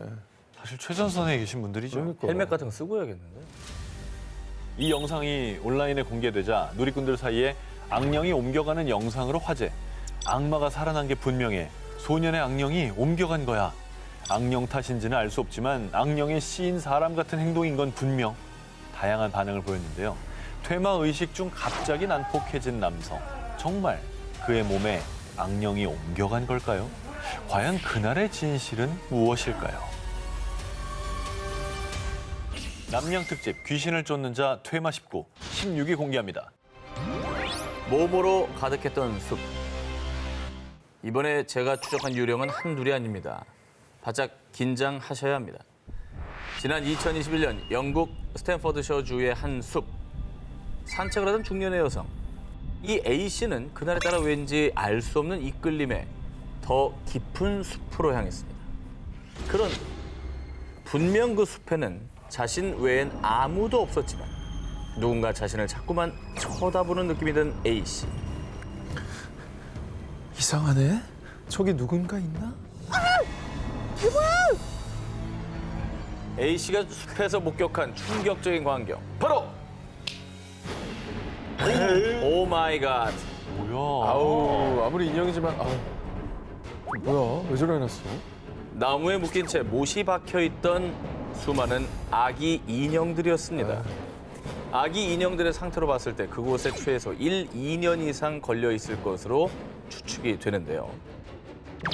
사실 최전선에 계신 분들이죠. 그러니까. 헬멧 같은 거 쓰고 해야겠는데. 이 영상이 온라인에 공개되자 누리꾼들 사이에 악령이 옮겨가는 영상으로 화제. 악마가 살아난 게 분명해. 소년의 악령이 옮겨간 거야. 악령 탓인지는 알 수 없지만 악령에 씌인 사람 같은 행동인 건 분명. 다양한 반응을 보였는데요. 퇴마 의식 중 갑자기 난폭해진 남성. 정말 그의 몸에 악령이 옮겨간 걸까요? 과연 그날의 진실은 무엇일까요? 남양 특집 귀신을 쫓는 자 퇴마 19, 16위 공개합니다. 몸으로 가득했던 숲. 이번에 제가 추적한 유령은 한둘이 아닙니다. 바짝 긴장하셔야 합니다. 지난 2021년 영국 스탠퍼드셔주의 한 숲. 산책을 하던 중년의 여성. 이 A씨는 그날에 따라 왠지 알 수 없는 이끌림에 더 깊은 숲으로 향했습니다. 그런데 분명 그 숲에는 자신 외엔 아무도 없었지만 누군가 자신을 자꾸만 쳐다보는 느낌이 든 A씨. 이상하네. 저기 누군가 있나? A씨가 숲에서 목격한 충격적인 광경. 바로! 오 마이 갓. 뭐야? 아우 아무리 인형이지만 아우 뭐야 왜 저래 놨어? 나무에 묶인 채 못이 박혀있던 수많은 아기 인형들이었습니다. 아기 인형들의 상태로 봤을 때 그곳에 최소 1, 2년 이상 걸려 있을 것으로 추측이 되는데요.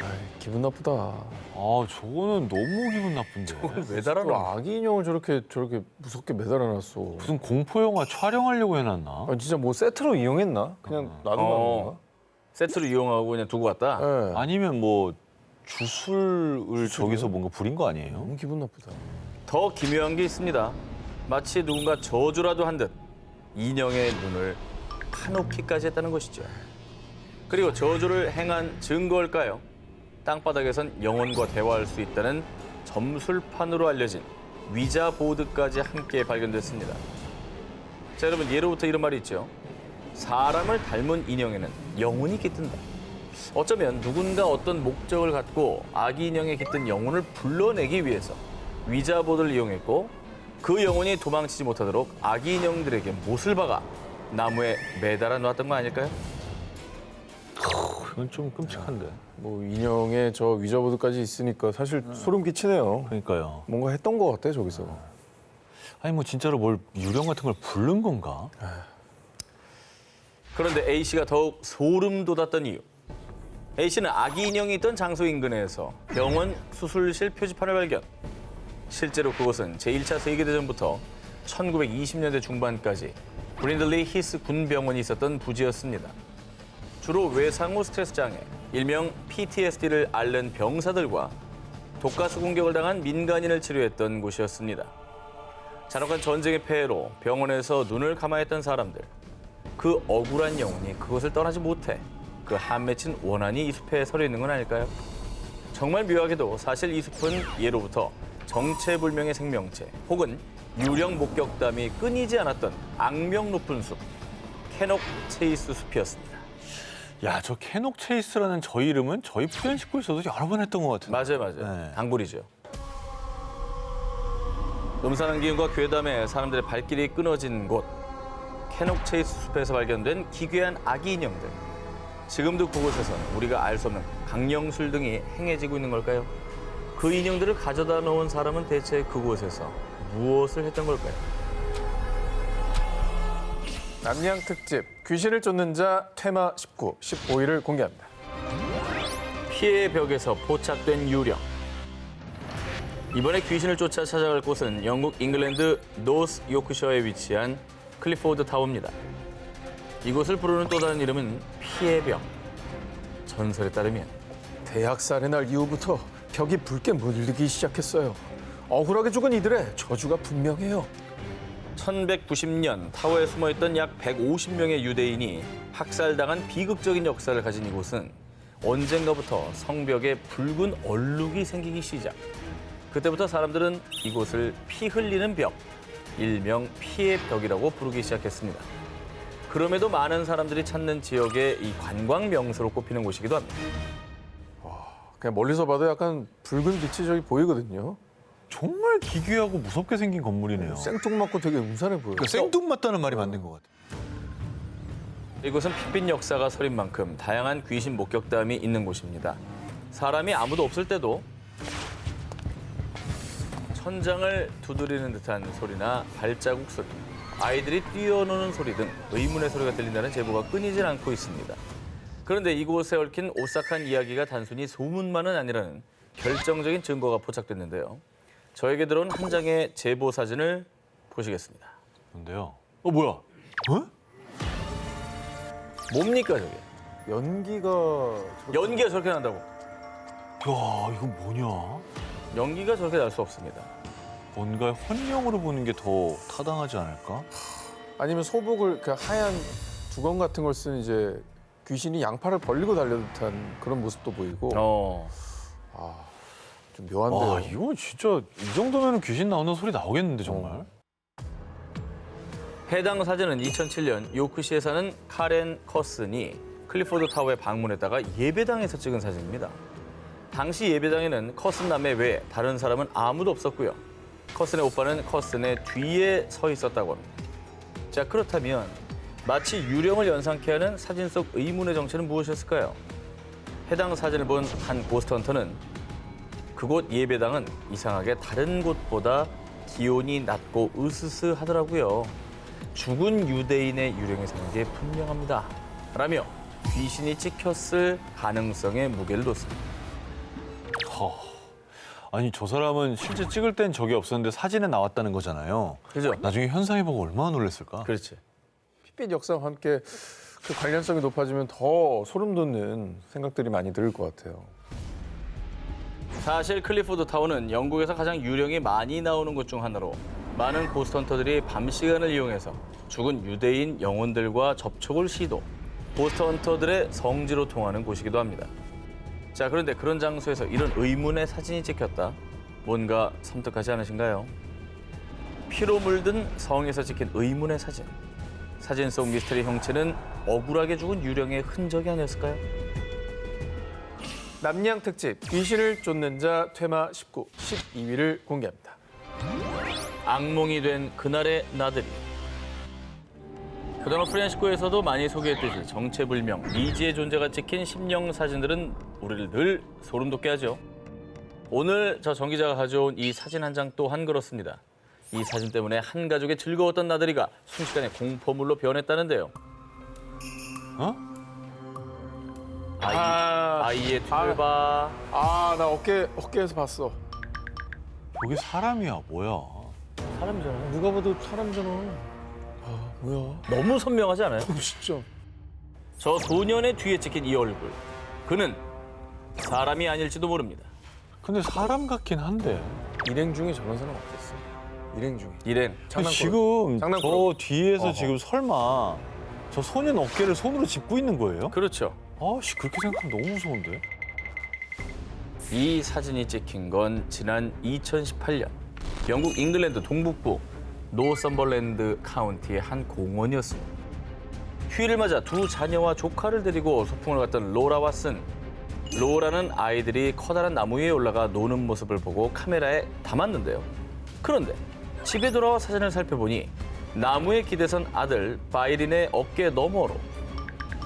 아이, 기분 나쁘다. 아, 저거는 너무 기분 나쁜데. 왜 달아놓은 아기 인형을 저렇게 무섭게 매달아놨어. 무슨 공포 영화 촬영하려고 해놨나? 아, 진짜 뭐 세트로 이용했나? 그냥 놔둔 건가? 세트로 이용하고 그냥 두고 갔다? 네. 아니면 뭐 주술을 저기서 뭔가 부린 거 아니에요? 너무 기분 나쁘다. 더 기묘한 게 있습니다. 마치 누군가 저주라도 한 듯 인형의 눈을 파놓기까지 했다는 것이죠. 그리고 저주를 행한 증거일까요? 땅바닥에선 영혼과 대화할 수 있다는 점술판으로 알려진 위자 보드까지 함께 발견됐습니다. 자, 여러분 예로부터 이런 말이 있죠. 사람을 닮은 인형에는 영혼이 깃든다. 어쩌면 누군가 어떤 목적을 갖고 아기 인형에 깃든 영혼을 불러내기 위해서 위자 보드를 이용했고 그 영혼이 도망치지 못하도록 아기 인형들에게 못을 박아 나무에 매달아 놓았던 거 아닐까요? 그건 좀 끔찍한데. 뭐 인형에 저 위저보드까지 있으니까 사실 소름 끼치네요. 그러니까요. 뭔가 했던 것 같아 저기서. 아니 뭐 진짜로 뭘 유령 같은 걸 부른 건가? 그런데 A씨가 더욱 소름 돋았던 이유. A씨는 아기 인형이 있던 장소 인근에서 병원 수술실 표지판을 발견. 실제로 그곳은 제1차 세계대전부터 1920년대 중반까지 브린들리 히스 군병원이 있었던 부지였습니다. 주로 외상후 스트레스 장애, 일명 PTSD를 앓는 병사들과 독가스 공격을 당한 민간인을 치료했던 곳이었습니다. 잔혹한 전쟁의 폐해로 병원에서 눈을 감아했던 사람들. 그 억울한 영혼이 그곳을 떠나지 못해 그 한 맺힌 원한이 이 숲에 서려 있는 건 아닐까요? 정말 묘하게도 사실 이 숲은 예로부터 정체불명의 생명체 혹은 유령 목격담이 끊이지 않았던 악명 높은 숲, 캐녹 체이스 숲이었습니다. 야, 저 캐녹 체이스라는 저 이름은 저희 푸현 식구에서도 여러 번 했던 것 같은데. 맞아요. 네. 단골이죠. 음산한 기운과 괴담에 사람들의 발길이 끊어진 곳, 캐녹 체이스 숲에서 발견된 기괴한 아기 인형들. 지금도 그곳에서는 우리가 알 수 없는 강령술 등이 행해지고 있는 걸까요? 그 인형들을 가져다 놓은 사람은 대체 그곳에서 무엇을 했던 걸까요? 남양 특집 귀신을 쫓는 자 퇴마 19, 15위를 공개합니다. 피해의 벽에서 포착된 유령. 이번에 귀신을 쫓아 찾아갈 곳은 영국 잉글랜드 노스 요크셔에 위치한 클리포드 타워입니다. 이곳을 부르는 또 다른 이름은 피해의 벽. 전설에 따르면 대학살의 날 이후부터 벽이 붉게 물리기 시작했어요. 억울하게 죽은 이들의 저주가 분명해요. 1190년 타워에 숨어있던 약 150명의 유대인이 학살당한 비극적인 역사를 가진 이곳은 언젠가부터 성벽에 붉은 얼룩이 생기기 시작. 그때부터 사람들은 이곳을 피 흘리는 벽, 일명 피의 벽이라고 부르기 시작했습니다. 그럼에도 많은 사람들이 찾는 지역의 이 관광 명소로 꼽히는 곳이기도 합니다. 그냥 멀리서 봐도 약간 붉은 빛이 저기 보이거든요. 정말 기괴하고 무섭게 생긴 건물이네요. 생뚱맞고 되게 음산해 보여요. 생뚱맞다는 말이 맞는 것 같아요. 이곳은 핏빛 역사가 서린 만큼 다양한 귀신 목격담이 있는 곳입니다. 사람이 아무도 없을 때도 천장을 두드리는 듯한 소리나 발자국 소리, 아이들이 뛰어노는 소리 등 의문의 소리가 들린다는 제보가 끊이질 않고 있습니다. 그런데 이곳에 얽힌 오싹한 이야기가 단순히 소문만은 아니라는 결정적인 증거가 포착됐는데요. 저에게 들어온 한 장의 제보 사진을 보시겠습니다. 근데요. 뭐야? 뭡니까 저게? 연기가 연기가 저렇게 난다고? 야, 이거 뭐냐? 연기가 저렇게 날 수 없습니다. 뭔가 혼용으로 보는 게 더 타당하지 않을까? 아니면 소복을 그 하얀 두건 같은 걸 쓴 이제 귀신이 양팔을 벌리고 달려듯한 그런 모습도 보이고 좀 묘한데요. 아, 이거 진짜 이 정도면 귀신 나오는 소리 나오겠는데 정말. 해당 사진은 2007년 요크시에 사는 카렌 커슨이 클리포드 타워에 방문했다가 예배당에서 찍은 사진입니다. 당시 예배당에는 커슨 남매 외에 다른 사람은 아무도 없었고요. 커슨의 오빠는 커슨의 뒤에 서 있었다고 합니다. 자, 그렇다면 마치 유령을 연상케 하는 사진 속 의문의 정체는 무엇이었을까요? 해당 사진을 본 한 고스트헌터는 그곳 예배당은 이상하게 다른 곳보다 기온이 낮고 으스스하더라고요. 죽은 유대인의 유령이 생긴 게 분명합니다. 라며 귀신이 찍혔을 가능성에 무게를 뒀습니다. 아니 저 사람은 실제 찍을 땐 적이 없었는데 사진에 나왔다는 거잖아요. 그죠? 나중에 현상해 보고 얼마나 놀랐을까? 그렇지. 핏빛 역사와 함께 그 관련성이 높아지면 더 소름 돋는 생각들이 많이 들 것 같아요. 사실 클리포드 타워는 영국에서 가장 유령이 많이 나오는 곳 중 하나로 많은 고스트헌터들이 밤 시간을 이용해서 죽은 유대인 영혼들과 접촉을 시도, 고스트헌터들의 성지로 통하는 곳이기도 합니다. 자, 그런데 그런 장소에서 이런 의문의 사진이 찍혔다. 뭔가 섬뜩하지 않으신가요? 피로 물든 성에서 찍힌 의문의 사진. 사진 속 미스터리 형체는 억울하게 죽은 유령의 흔적이 아니었을까요? 남양 특집 귀신을 쫓는 자 퇴마 19, 12위를 공개합니다. 악몽이 된 그날의 나들이. 그동안 프렌시코에서도 많이 소개했듯이 정체불명, 미지의 존재가 찍힌 심령 사진들은 우리를 늘 소름 돋게 하죠. 오늘 저 정 기자가 가져온 이 사진 한 장 또한 그렇습니다. 이 사진 때문에 한 가족의 즐거웠던 나들이가 순식간에 공포물로 변했다는데요. 어? 아이의 뒤를 봐. 나 어깨에서 봤어. 저게 사람이야 뭐야? 사람이잖아. 누가 봐도 사람이잖아. 뭐야? 너무 선명하지 않아요? 진짜. 저 소년의 뒤에 찍힌 이 얼굴. 그는 사람이 아닐지도 모릅니다. 근데 사람 같긴 한데. 일행 중에 저런 사람 없겠어. 일행 중에. 일행. 지금 장난꾸러기. 저 뒤에서 어허. 지금 설마 저 소년 어깨를 손으로 짚고 있는 거예요? 그렇죠. 아씨 그렇게 생각하면 너무 무서운데. 이 사진이 찍힌 건 지난 2018년 영국 잉글랜드 동북부 노썸벌랜드 카운티의 한 공원이었습니다. 휴일을 맞아 두 자녀와 조카를 데리고 소풍을 갔던 로라 왓슨. 로라는 아이들이 커다란 나무 위에 올라가 노는 모습을 보고 카메라에 담았는데요. 그런데 집에 돌아와 사진을 살펴보니 나무에 기대선 아들 바이린의 어깨 너머로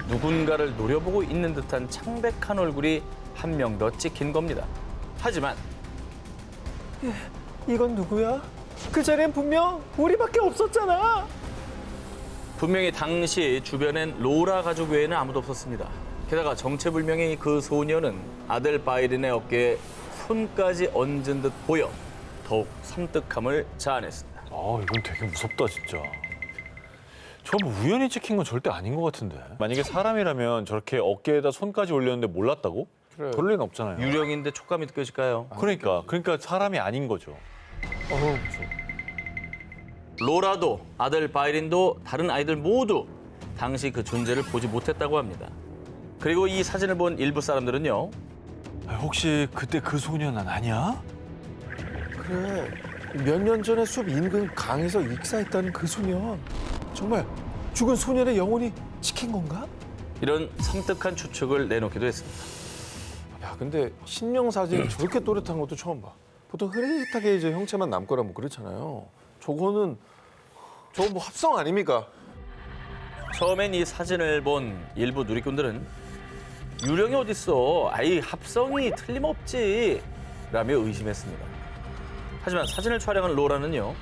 누군가를 노려보고 있는 듯한 창백한 얼굴이 한 명 더 찍힌 겁니다. 하지만 이건 누구야? 그 자리엔 분명 우리밖에 없었잖아. 분명히 당시 주변엔 로라 가족 외에는 아무도 없었습니다. 게다가 정체불명의 그 소녀는 아들 바이든의 어깨에 손까지 얹은 듯 보여 더욱 섬뜩함을 자아냈습니다. 아, 이건 되게 무섭다, 진짜. 저거 뭐 우연히 찍힌 건 절대 아닌 것 같은데. 만약에 사람이라면 저렇게 어깨에다 손까지 올렸는데 몰랐다고? 그래. 그럴 리는 없잖아요. 유령인데 촉감이 느껴질까요? 그러니까 사람이 아닌 거죠. 로라도 아들 바이린도 다른 아이들 모두 당시 그 존재를 보지 못했다고 합니다. 그리고 이 사진을 본 일부 사람들은요. 아, 혹시 그때 그 소년은 아니야? 그래. 몇 년 전에 숲 인근 강에서 익사했다는 그 소년. 정말 죽은 소년의 영혼이 찍힌 건가? 이런 섬뜩한 추측을 내놓기도 했습니다. 야, 근데 신령 사진이 저렇게 또렷한 것도 처음 봐. 보통 흐릿하게 이제 형체만 남거나 뭐 그렇잖아요. 저거 뭐 합성 아닙니까? 처음엔 이 사진을 본 일부 누리꾼들은 유령이 어딨어? 아이 합성이 틀림없지 라며 의심했습니다. 하지만 사진을 촬영한 로라는요.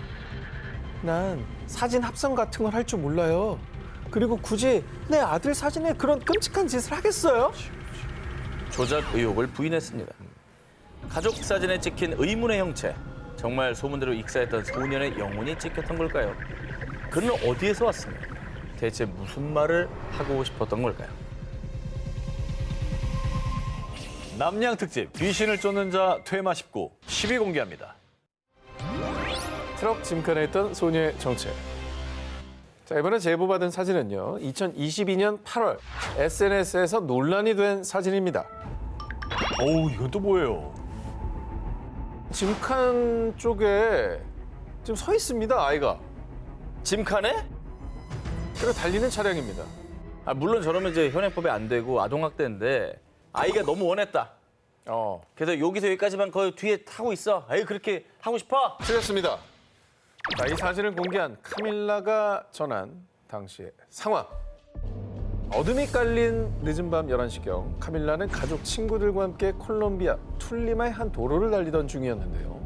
난 사진 합성 같은 걸 할 줄 몰라요. 그리고 굳이 내 아들 사진에 그런 끔찍한 짓을 하겠어요? 조작 의혹을 부인했습니다. 가족 사진에 찍힌 의문의 형체. 정말 소문대로 익사했던 소년의 영혼이 찍혔던 걸까요? 그는 어디에서 왔습니까? 대체 무슨 말을 하고 싶었던 걸까요? 남양 특집 귀신을 쫓는 자 퇴마 19 10위 공개합니다. 트럭 짐칸에 있던 소녀의 정체. 자, 이번에 제보받은 사진은요. 2022년 8월 SNS에서 논란이 된 사진입니다. 어우, 이건 또 뭐예요? 짐칸 쪽에 지금 서 있습니다, 아이가. 짐칸에? 그리고 달리는 차량입니다. 아, 물론 저러면 이제 현행법에 안 되고 아동학대인데 아이가 너무 원했다. 그래서 여기서 여기까지만 거의 뒤에 타고 있어. 아이 그렇게 하고 싶어? 틀렸습니다. 자, 이 사진을 공개한 카밀라가 전한 당시의 상황. 어둠이 깔린 늦은 밤 11시경 카밀라는 가족 친구들과 함께 콜롬비아 툴리마의 한 도로를 달리던 중이었는데요.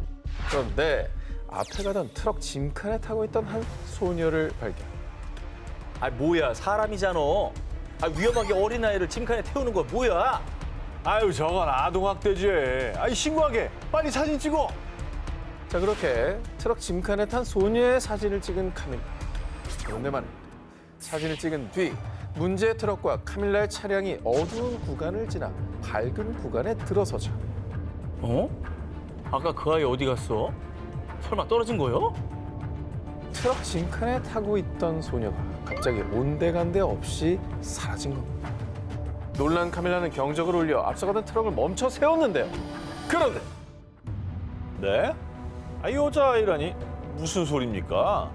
그런데 앞에 가던 트럭 짐칸에 타고 있던 한 소녀를 발견. 아 뭐야 사람이잖아. 아 위험하게 어린아이를 짐칸에 태우는 거야 뭐야? 아유, 저건 아동학대지. 아이, 신고하게. 빨리 사진 찍어. 자, 그렇게 트럭 짐칸에 탄 소녀의 사진을 찍은 카밀라. 그런데 말입니다. 사진을 찍은 뒤 문제의 트럭과 카밀라의 차량이 어두운 구간을 지나 밝은 구간에 들어서자 어? 아까 그 아이 어디 갔어? 설마 떨어진 거요? 트럭 짐칸에 타고 있던 소녀가 갑자기 온데간데 없이 사라진 겁니다. 놀란 카밀라는 경적을 울려 앞서가던 트럭을 멈춰 세웠는데요. 그런데 네? 아, 여자아이라니? 무슨 소리입니까?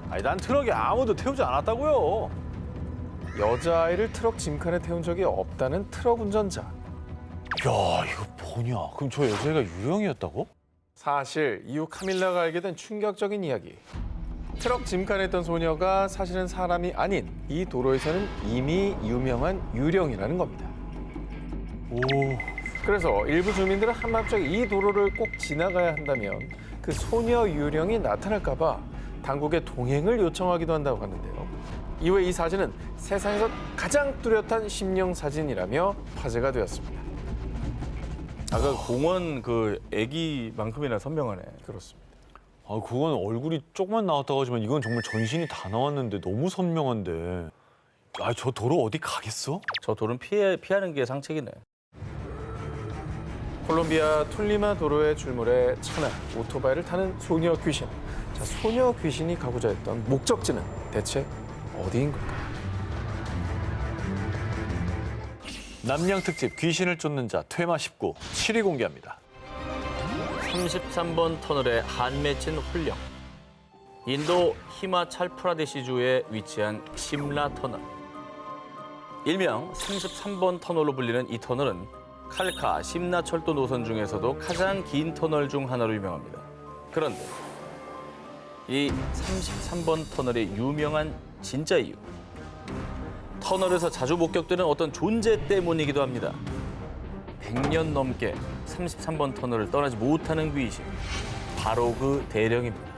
아니, 난 트럭에 아무도 태우지 않았다고요. 여자아이를 트럭 짐칸에 태운 적이 없다는 트럭 운전자. 야, 이거 뭐냐? 그럼 저 여자애가 유령이었다고? 사실 이후 카밀라가 알게 된 충격적인 이야기. 트럭 짐칸에 있던 소녀가 사실은 사람이 아닌 이 도로에서는 이미 유명한 유령이라는 겁니다. 오, 그래서 일부 주민들은 한밤중에 이 도로를 꼭 지나가야 한다면 그 소녀 유령이 나타날까 봐 당국에 동행을 요청하기도 한다고 하는데요. 이후에 이 사진은 세상에서 가장 뚜렷한 심령 사진이라며 화제가 되었습니다. 아까 공원 그 애기만큼이나 선명하네. 그렇습니다. 아, 그건 얼굴이 조금만 나왔다고 하지만 이건 정말 전신이 다 나왔는데 너무 선명한데. 아, 저 도로 어디 가겠어? 저 돌은 피하는 게 상책이네. 콜롬비아 툴리마 도로의 줄물에 차나 오토바이를 타는 소녀 귀신. 자, 소녀 귀신이 가고자 했던 목적지는 대체 어디인 걸까요? 남양 특집 귀신을 쫓는 자 퇴마 19 7위 공개합니다. 33번 터널에 한 맺힌 홀령. 인도 히마찰 프라데시주에 위치한 심라 터널. 일명 33번 터널로 불리는 이 터널은 칼카 심나 철도 노선 중에서도 가장 긴 터널 중 하나로 유명합니다. 그런데 이 33번 터널의 유명한 진짜 이유. 터널에서 자주 목격되는 어떤 존재 때문이기도 합니다. 100년 넘게 33번 터널을 떠나지 못하는 귀신. 바로 그 대령입니다.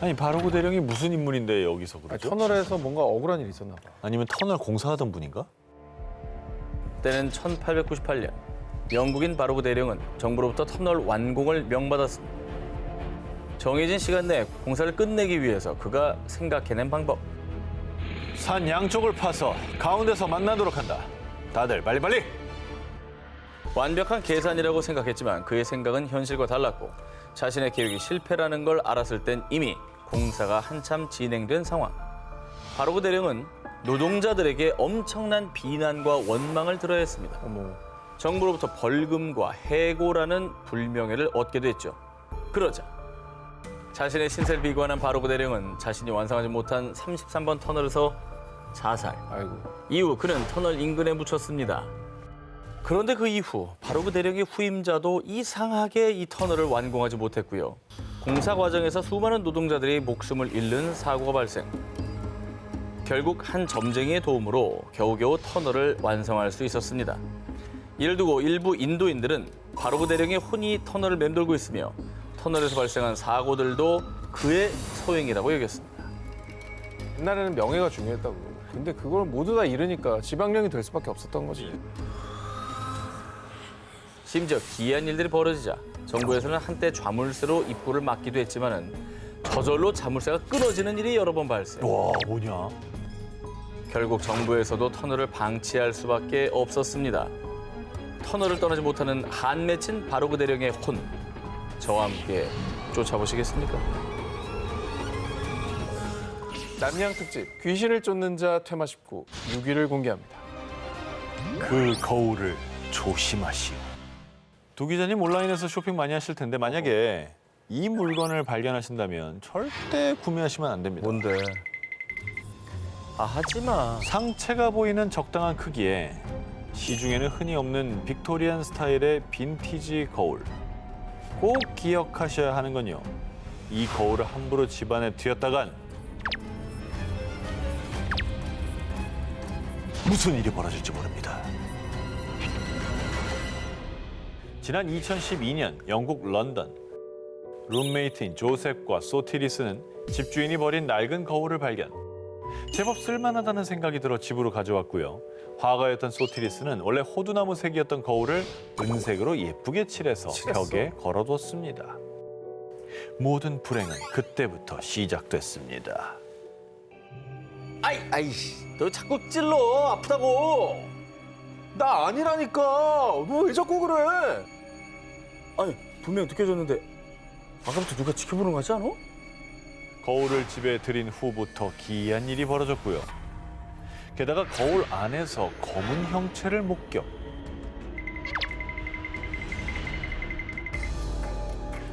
아니, 바로그 대령이 무슨 인물인데 여기서 아니, 그러죠? 터널에서 뭔가 억울한 일이 있었나 봐. 아니면 터널 공사하던 분인가? 때는 1898년. 영국인 바로그 대령은 정부로부터 터널 완공을 명받았습니다. 정해진 시간 내에 공사를 끝내기 위해서 그가 생각해낸 방법. 산 양쪽을 파서 가운데서 만나도록 한다. 다들 빨리빨리. 완벽한 계산이라고 생각했지만 그의 생각은 현실과 달랐고 자신의 계획이 실패라는 걸 알았을 땐 이미 공사가 한참 진행된 상황. 바로그 대령은 노동자들에게 엄청난 비난과 원망을 들어야 했습니다. 정부로부터 벌금과 해고라는 불명예를 얻게 됐죠. 그러자 자신의 신세를 비관한 바로그 대령은 자신이 완성하지 못한 33번 터널에서 자살. 아이고. 이후 그는 터널 인근에 묻혔습니다. 그런데 그 이후 바로그 대령의 후임자도 이상하게 이 터널을 완공하지 못했고요. 공사 과정에서 수많은 노동자들이 목숨을 잃는 사고가 발생. 결국 한 점쟁이의 도움으로 겨우겨우 터널을 완성할 수 있었습니다. 이를 두고 일부 인도인들은 바로그 대령의 혼이 터널을 맴돌고 있으며 터널에서 발생한 사고들도 그의 소행이라고 여겼습니다. 옛날에는 명예가 중요했다고. 근데 그걸 모두 다 잃으니까 지방령이 될 수밖에 없었던 거지. 심지어 기이한 일들이 벌어지자 정부에서는 한때 좌물쇠로 입구를 막기도 했지만은 저절로 자물쇠가 끊어지는 일이 여러 번 발생. 와, 뭐냐? 결국 정부에서도 터널을 방치할 수밖에 없었습니다. 터널을 떠나지 못하는 한 맺힌 바로그 대령의 혼. 저와 함께 쫓아보시겠습니까? 남양 특집 귀신을 쫓는 자 퇴마 19 6위를 공개합니다. 그 거울을 조심하시오. 두 기자님 온라인에서 쇼핑 많이 하실 텐데 만약에 이 물건을 발견하신다면 절대 구매하시면 안 됩니다. 뭔데? 아, 하지 마. 상체가 보이는 적당한 크기에 시중에는 흔히 없는 빅토리안 스타일의 빈티지 거울. 꼭 기억하셔야 하는 건요. 이 거울을 함부로 집안에 두었다간 무슨 일이 벌어질지 모릅니다. 지난 2012년 영국 런던. 룸메이트인 조셉과 소티리스는 집주인이 버린 낡은 거울을 발견. 제법 쓸만하다는 생각이 들어 집으로 가져왔고요. 화가였던 소티리스는 원래 호두나무 색이었던 거울을 은색으로 예쁘게 칠해서 벽에 걸어뒀습니다. 모든 불행은 그때부터 시작됐습니다. 아이씨, 너 자꾸 찔러. 아프다고. 나 아니라니까. 너 왜 자꾸 그래? 아니, 분명 느껴졌는데 아까부터 누가 지켜보는 거 같지 않아? 거울을 집에 들인 후부터 기이한 일이 벌어졌고요. 게다가 거울 안에서 검은 형체를 목격.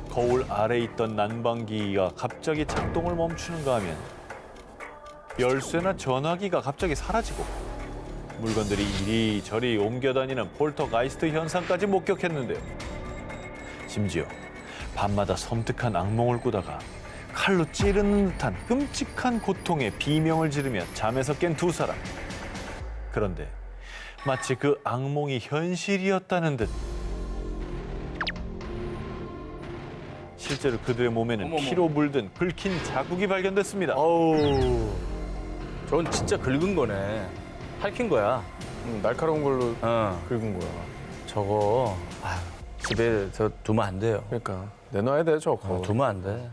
거울 아래 있던 난방기가 갑자기 작동을 멈추는가 하면 열쇠나 전화기가 갑자기 사라지고 물건들이 이리저리 옮겨다니는 폴터가이스트 현상까지 목격했는데요. 심지어 밤마다 섬뜩한 악몽을 꾸다가 칼로 찌르는 듯한 끔찍한 고통에 비명을 지르며 잠에서 깬 두 사람. 그런데 마치 그 악몽이 현실이었다는 듯 실제로 그들의 몸에는 어머머. 피로 물든 긁힌 자국이 발견됐습니다. 어우, 저건 진짜 긁은 거네. 핥힌 거야. 날카로운 걸로 어, 긁은 거야. 저거 집에 저 두면 안 돼요. 그러니까 내놔야 돼 저거. 두면 안 돼.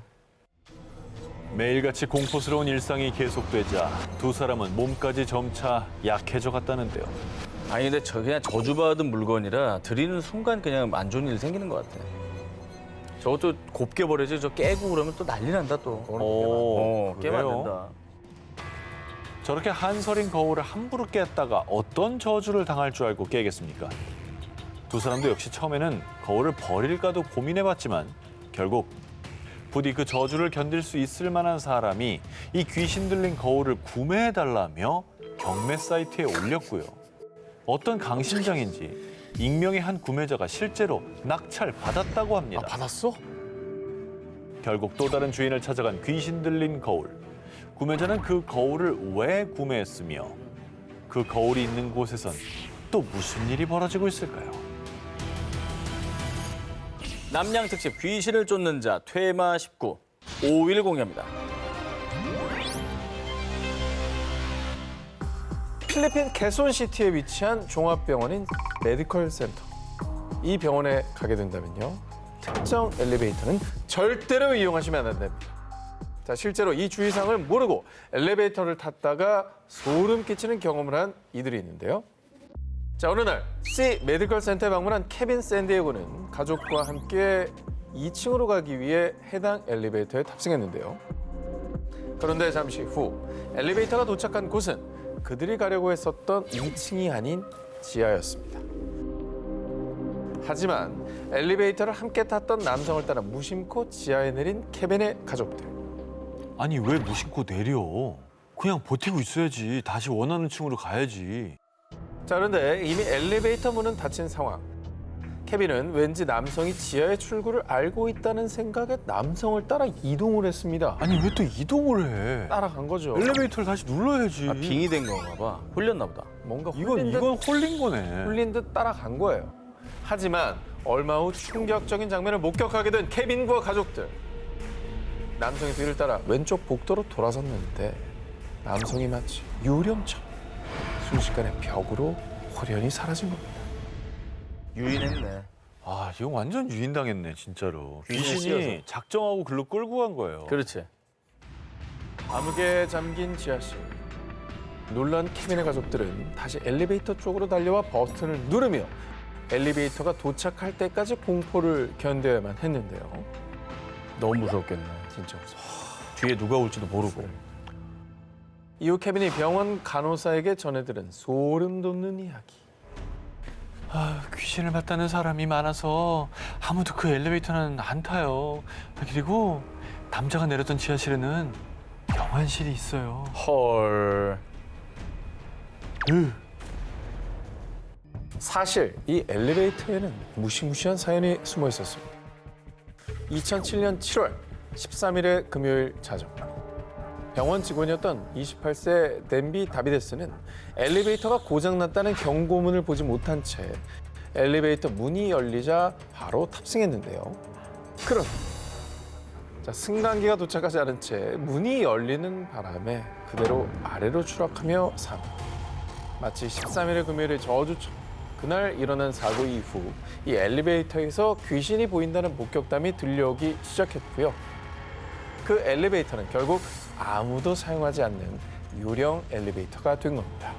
매일같이 공포스러운 일상이 계속되자 두 사람은 몸까지 점차 약해져 갔다는데요. 아니 근데 저 그냥 저주받은 물건이라 드리는 순간 그냥 안 좋은 일 생기는 것 같아. 저것도 곱게 버려지. 저 깨고 그러면 또 난리 난다 또. 깨면 안 그래요? 된다. 저렇게 한설인 거울을 함부로 깼다가 어떤 저주를 당할 줄 알고 깨겠습니까? 두 사람도 역시 처음에는 거울을 버릴까도 고민해봤지만 결국 부디 그 저주를 견딜 수 있을 만한 사람이 이 귀신 들린 거울을 구매해달라며 경매 사이트에 올렸고요. 어떤 강심장인지 익명의 한 구매자가 실제로 낙찰받았다고 합니다. 받았어? 결국 또 다른 주인을 찾아간 귀신 들린 거울. 구매자는 그 거울을 왜 구매했으며 그 거울이 있는 곳에선 또 무슨 일이 벌어지고 있을까요? 남양 특집 귀신을 쫓는 자 퇴마 19 5일 공개합니다. 필리핀 케손시티에 위치한 종합병원인 메디컬 센터. 이 병원에 가게 된다면요. 특정 엘리베이터는 절대로 이용하시면 안 됩니다. 자, 실제로 이 주의사항을 모르고 엘리베이터를 탔다가 소름 끼치는 경험을 한 이들이 있는데요. 자, 어느 날 C 메디컬 센터에 방문한 케빈 샌디에고는 가족과 함께 2층으로 가기 위해 해당 엘리베이터에 탑승했는데요. 그런데 잠시 후 엘리베이터가 도착한 곳은 그들이 가려고 했었던 2층이 아닌 지하였습니다. 하지만 엘리베이터를 함께 탔던 남성을 따라 무심코 지하에 내린 케빈의 가족들. 아니 왜 무심코 내려? 그냥 버티고 있어야지. 다시 원하는 층으로 가야지. 자, 그런데 이미 엘리베이터 문은 닫힌 상황. 케빈은 왠지 남성이 지하의 출구를 알고 있다는 생각에 남성을 따라 이동을 했습니다. 아니 왜 또 이동을 해? 따라간 거죠. 엘리베이터를 다시 눌러야지. 빙이 된 건가 봐. 홀렸나 보다. 뭔가 이건 홀린 거네. 홀린 듯 따라간 거예요. 하지만 얼마 후 충격적인 장면을 목격하게 된 케빈과 가족들. 남성이 뒤를 따라 왼쪽 복도로 돌아섰는데 남성이 마치 유령처럼 순식간에 벽으로 홀연히 사라진 겁니다. 유인했네. 아 이거 완전 유인당했네 진짜로. 귀신에 귀신이 씌워서. 작정하고 글로 끌고 간 거예요. 그렇지. 암흑에 잠긴 지하실. 놀란 케빈의 가족들은 다시 엘리베이터 쪽으로 달려와 버튼을 누르며 엘리베이터가 도착할 때까지 공포를 견뎌야만 했는데요. 너무 무섭겠네. 진짜 무서워. 뒤에 누가 올지도 모르고. 이후 케빈이 병원 간호사에게 전해들은 소름 돋는 이야기. 아, 귀신을 봤다는 사람이 많아서 아무도 그 엘리베이터는 안 타요. 그리고 남자가 내렸던 지하실에는 병환실이 있어요. 헐. 사실 이 엘리베이터에는 무시무시한 사연이 숨어 있었습니다. 2007년 7월 13일의 금요일 자정. 병원 직원이었던 28세 댄비 다비데스는 엘리베이터가 고장났다는 경고문을 보지 못한 채 엘리베이터 문이 열리자 바로 탑승했는데요. 그런데 승강기가 도착하지 않은 채 문이 열리는 바람에 그대로 아래로 추락하며 사망. 마치 13일의 금요일의 저주처럼 그날 일어난 사고 이후 이 엘리베이터에서 귀신이 보인다는 목격담이 들려오기 시작했고요. 그 엘리베이터는 결국 아무도 사용하지 않는 유령 엘리베이터가 된 겁니다.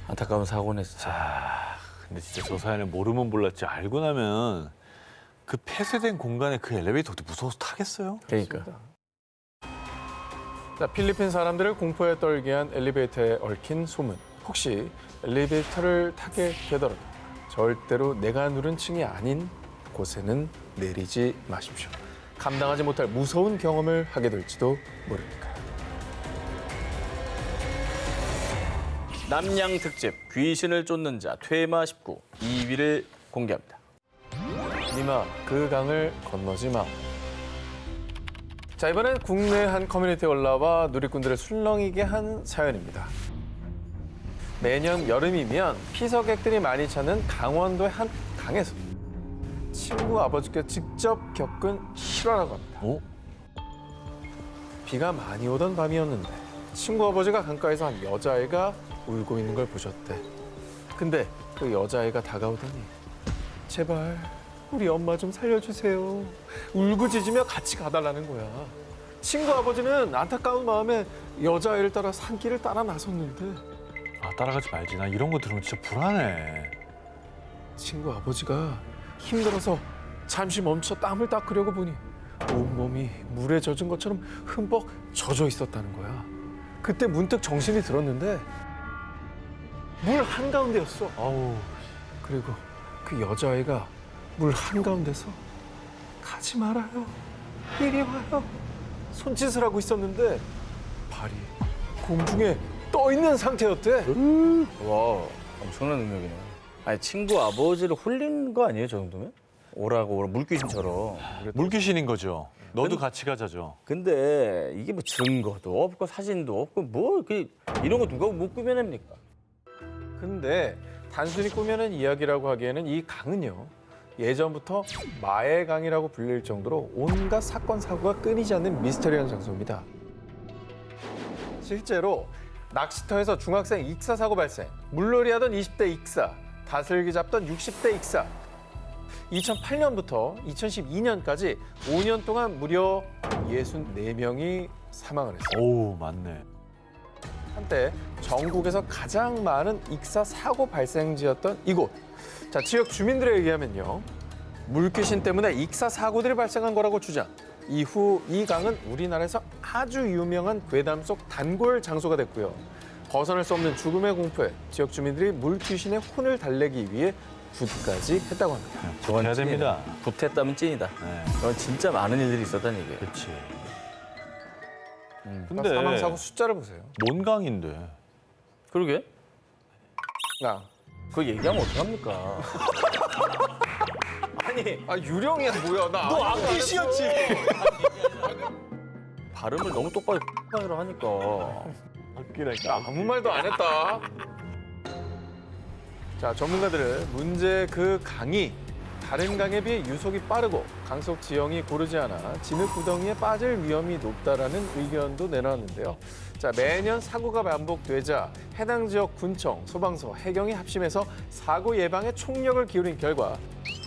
안타까운 사고네 진짜. 근데 진짜 저 사연을 모르면 몰랐지 알고 나면 그 폐쇄된 공간에 그 엘리베이터도 무서워서 타겠어요? 그러니까. 자, 필리핀 사람들을 공포에 떨게 한 엘리베이터에 얽힌 소문. 혹시 엘리베이터를 타게 되더라도 절대로 내가 누른 층이 아닌 곳에는 내리지 마십시오. 감당하지 못할 무서운 경험을 하게 될지도 모르니까요. 남양 특집 귀신을 쫓는 자 퇴마 19 2위를 공개합니다. 니마 그 강을 건너지 마. 자, 이번엔 국내 한 커뮤니티에 올라와 누리꾼들을 술렁이게 한 사연입니다. 매년 여름이면 피서객들이 많이 찾는 강원도의 한 강에서 친구 아버지께 직접 겪은 실화라고 합니다. 어? 비가 많이 오던 밤이었는데 친구 아버지가 강가에서 한 여자아이가 울고 있는 걸 보셨대. 근데 그 여자아이가 다가오더니 제발 우리 엄마 좀 살려주세요. 울고짖으며 같이 가달라는 거야. 친구 아버지는 안타까운 마음에 여자아이를 따라 산길을 따라 나섰는데 아 따라가지 말지. 나 이런 거 들으면 진짜 불안해. 친구 아버지가 힘들어서 잠시 멈춰 땀을 닦으려고 보니 온몸이 물에 젖은 것처럼 흠뻑 젖어 있었다는 거야. 그때 문득 정신이 들었는데 물 한가운데였어. 아우. 그리고 그 여자아이가 물 한가운데서 가지 말아요. 이리 와요. 손짓을 하고 있었는데 발이 공중에 떠 있는 상태였대. 와 엄청난 능력이네. 아니 친구 아버지를 홀린 거 아니에요 저 정도면? 오라고 물귀신처럼. 물귀신인 거죠. 너도 같이 가자죠. 근데 이게 뭐 증거도 없고 사진도 없고 뭐 이런 거 누가 못 꾸며냅니까? 근데 단순히 꾸며낸 이야기라고 하기에는 이 강은요. 예전부터 마의 강이라고 불릴 정도로 온갖 사건 사고가 끊이지 않는 미스터리한 장소입니다. 실제로 낚시터에서 중학생 익사 사고 발생, 물놀이 하던 20대 익사, 다슬기 잡던 60대 익사. 2008년부터 2012년까지 5년 동안 무려 64명이 사망을 했어요. 오, 맞네. 한때 전국에서 가장 많은 익사 사고 발생지였던 이곳. 자, 지역 주민들에 의하면요. 물귀신 때문에 익사 사고들이 발생한 거라고 주장. 이후 이 강은 우리나라에서 아주 유명한 괴담 속 단골 장소가 됐고요. 벗어날 수 없는 죽음의 공포에 지역 주민들이 물귀신의 혼을 달래기 위해 굿까지 했다고 합니다. 저건 해야 됩니다. 굿했다면 찐이다. 네. 저건 진짜 많은 일들이 있었다는 얘기예요. 그렇지. 근데 사망 사고 숫자를 보세요. 뭔 강인데? 그러게. 강. 그거 얘기하면 어떡합니까? 아니, 유령이야 뭐야? 너 악기시였지. 발음을 너무 똑바로 X로 하니까. 나 아무 말도 안 했다. 자, 전문가들은 문제 그 강이 다른 강에 비해 유속이 빠르고 강속 지형이 고르지 않아 진흙 구덩이에 빠질 위험이 높다라는 의견도 내놨는데요. 자, 매년 사고가 반복되자 해당 지역 군청, 소방서, 해경이 합심해서 사고 예방에 총력을 기울인 결과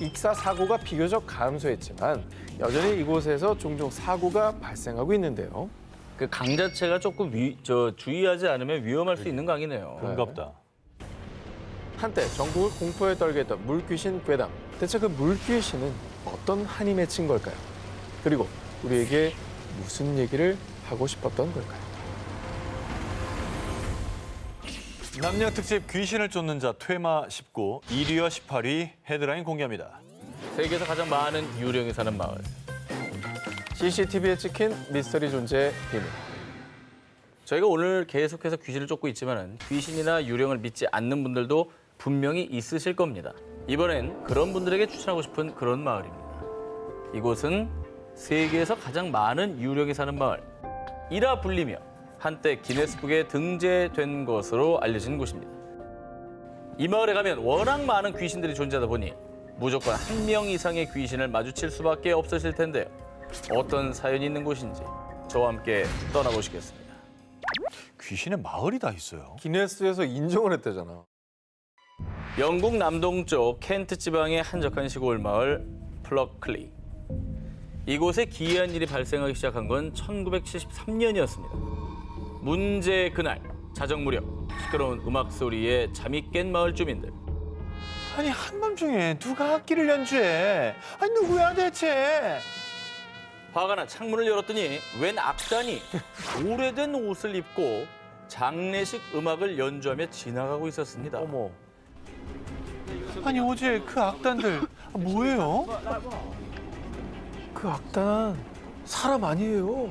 익사 사고가 비교적 감소했지만 여전히 이곳에서 종종 사고가 발생하고 있는데요. 그 강 자체가 조금 주의하지 않으면 위험할 수 있는 강이네요. 반갑다. 한때 전국을 공포에 떨게 했던 물귀신 괴담. 대체 그 물귀신은 어떤 한이 맺힌 걸까요? 그리고 우리에게 무슨 얘기를 하고 싶었던 걸까요? 남녀 특집 귀신을 쫓는 자 퇴마 19, 1위와 18위 헤드라인 공개합니다. 세계에서 가장 많은 유령이 사는 마을. CCTV에 찍힌 미스터리 존재의 비밀. 저희가 오늘 계속해서 귀신을 쫓고 있지만 귀신이나 유령을 믿지 않는 분들도 분명히 있으실 겁니다. 이번엔 그런 분들에게 추천하고 싶은 그런 마을입니다. 이곳은 세계에서 가장 많은 유령이 사는 마을이라 불리며 한때 기네스북에 등재된 것으로 알려진 곳입니다. 이 마을에 가면 워낙 많은 귀신들이 존재하다 보니 무조건 한 명 이상의 귀신을 마주칠 수밖에 없으실 텐데요. 어떤 사연이 있는 곳인지 저와 함께 떠나보시겠습니다. 귀신의 마을이 다 있어요. 기네스에서 인정을 했대잖아. 영국 남동쪽 켄트 지방의 한적한 시골 마을 플러클리. 이곳에 기이한 일이 발생하기 시작한 건 1973년이었습니다. 문제 그날 자정 무렵 시끄러운 음악 소리에 잠이 깬 마을 주민들. 아니 한밤중에 누가 악기를 연주해? 아니 누구야 대체? 화가 나 창문을 열었더니 웬 악단이 오래된 옷을 입고 장례식 음악을 연주하며 지나가고 있었습니다. 어머. 아니 어제 그 악단들 뭐예요? 그 악단 사람 아니에요.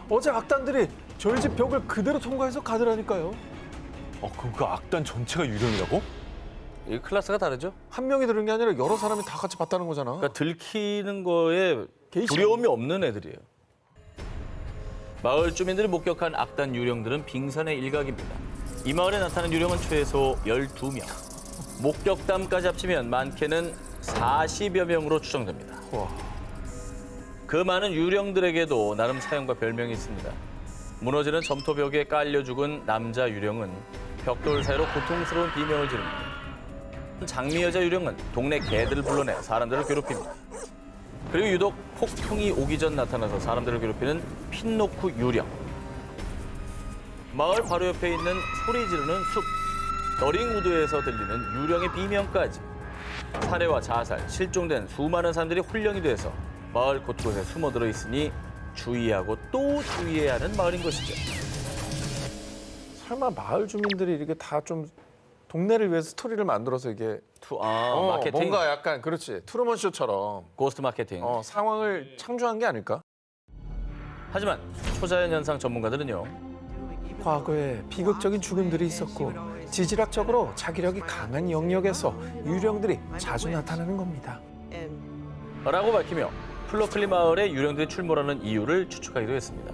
어제 악단들이 저희 집 벽을 그대로 통과해서 가더라니까요. 그럼 그 악단 전체가 유령이라고? 이 클래스가 다르죠? 한 명이 들은 게 아니라 여러 사람이 다 같이 봤다는 거잖아. 그러니까 들키는 거에 두려움이 없는 애들이에요. 마을 주민들이 목격한 악단 유령들은 빙산의 일각입니다. 이 마을에 나타난 유령은 최소 12명. 목격담까지 합치면 많게는 40여 명으로 추정됩니다. 와. 그 많은 유령들에게도 나름 사연과 별명이 있습니다. 무너지는 점토벽에 깔려 죽은 남자 유령은 벽돌 사이로 고통스러운 비명을 지릅니다. 장미 여자 유령은 동네 개들을 불러내 사람들을 괴롭힙니다. 그리고 유독 폭풍이 오기 전 나타나서 사람들을 괴롭히는 핀노크 유령. 마을 바로 옆에 있는 소리 지르는 숲, 너링우드에서 들리는 유령의 비명까지. 살해와 자살, 실종된 수많은 사람들이 훈련이 돼서 마을 곳곳에 숨어들어 있으니 주의하고 또 주의해야 하는 마을인 것이죠. 설마 마을 주민들이 이렇게 다 좀 동네를 위해서 스토리를 만들어서 이게 마케팅, 뭔가 약간 그렇지 트루먼 쇼처럼 고스트 마케팅. 상황을 창조한 게 아닐까? 하지만 초자연 현상 전문가들은요. 과거에 비극적인 죽음들이 있었고 지질학적으로 자기력이 강한 영역에서 유령들이 자주 나타나는 겁니다. 라고 밝히며 플러클리 마을에 유령들이 출몰하는 이유를 추측하기도 했습니다.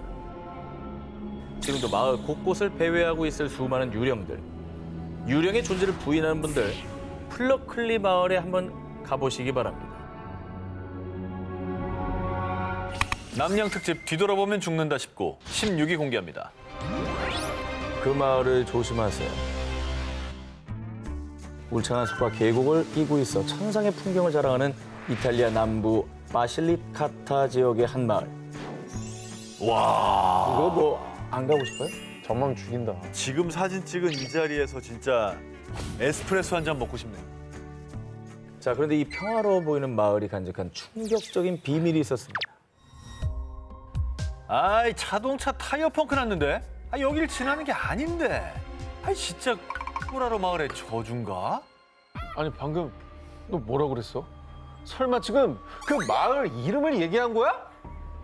지금도 마을 곳곳을 배회하고 있을 수많은 유령들. 유령의 존재를 부인하는 분들, 플러클리 마을에 한번 가보시기 바랍니다. 남양 특집 뒤돌아보면 죽는다 싶고 16위 공개합니다. 그 마을을 조심하세요. 울창한 숲과 계곡을 끼고 있어 천상의 풍경을 자랑하는 이탈리아 남부 바실리카타 지역의 한 마을. 와. 이거 뭐 안 가고 싶어요? 전망 죽인다. 지금 사진 찍은 이 자리에서 진짜 에스프레소 한 잔 먹고 싶네요. 자, 그런데 이 평화로워 보이는 마을이 간직한 충격적인 비밀이 있었습니다. 아이, 자동차 타이어 펑크 났는데? 아, 여길 지나는 게 아닌데. 아이, 진짜 꾸라로 마을의 저주인가? 아니 방금 너 뭐라 그랬어? 설마 지금 그 마을 이름을 얘기한 거야?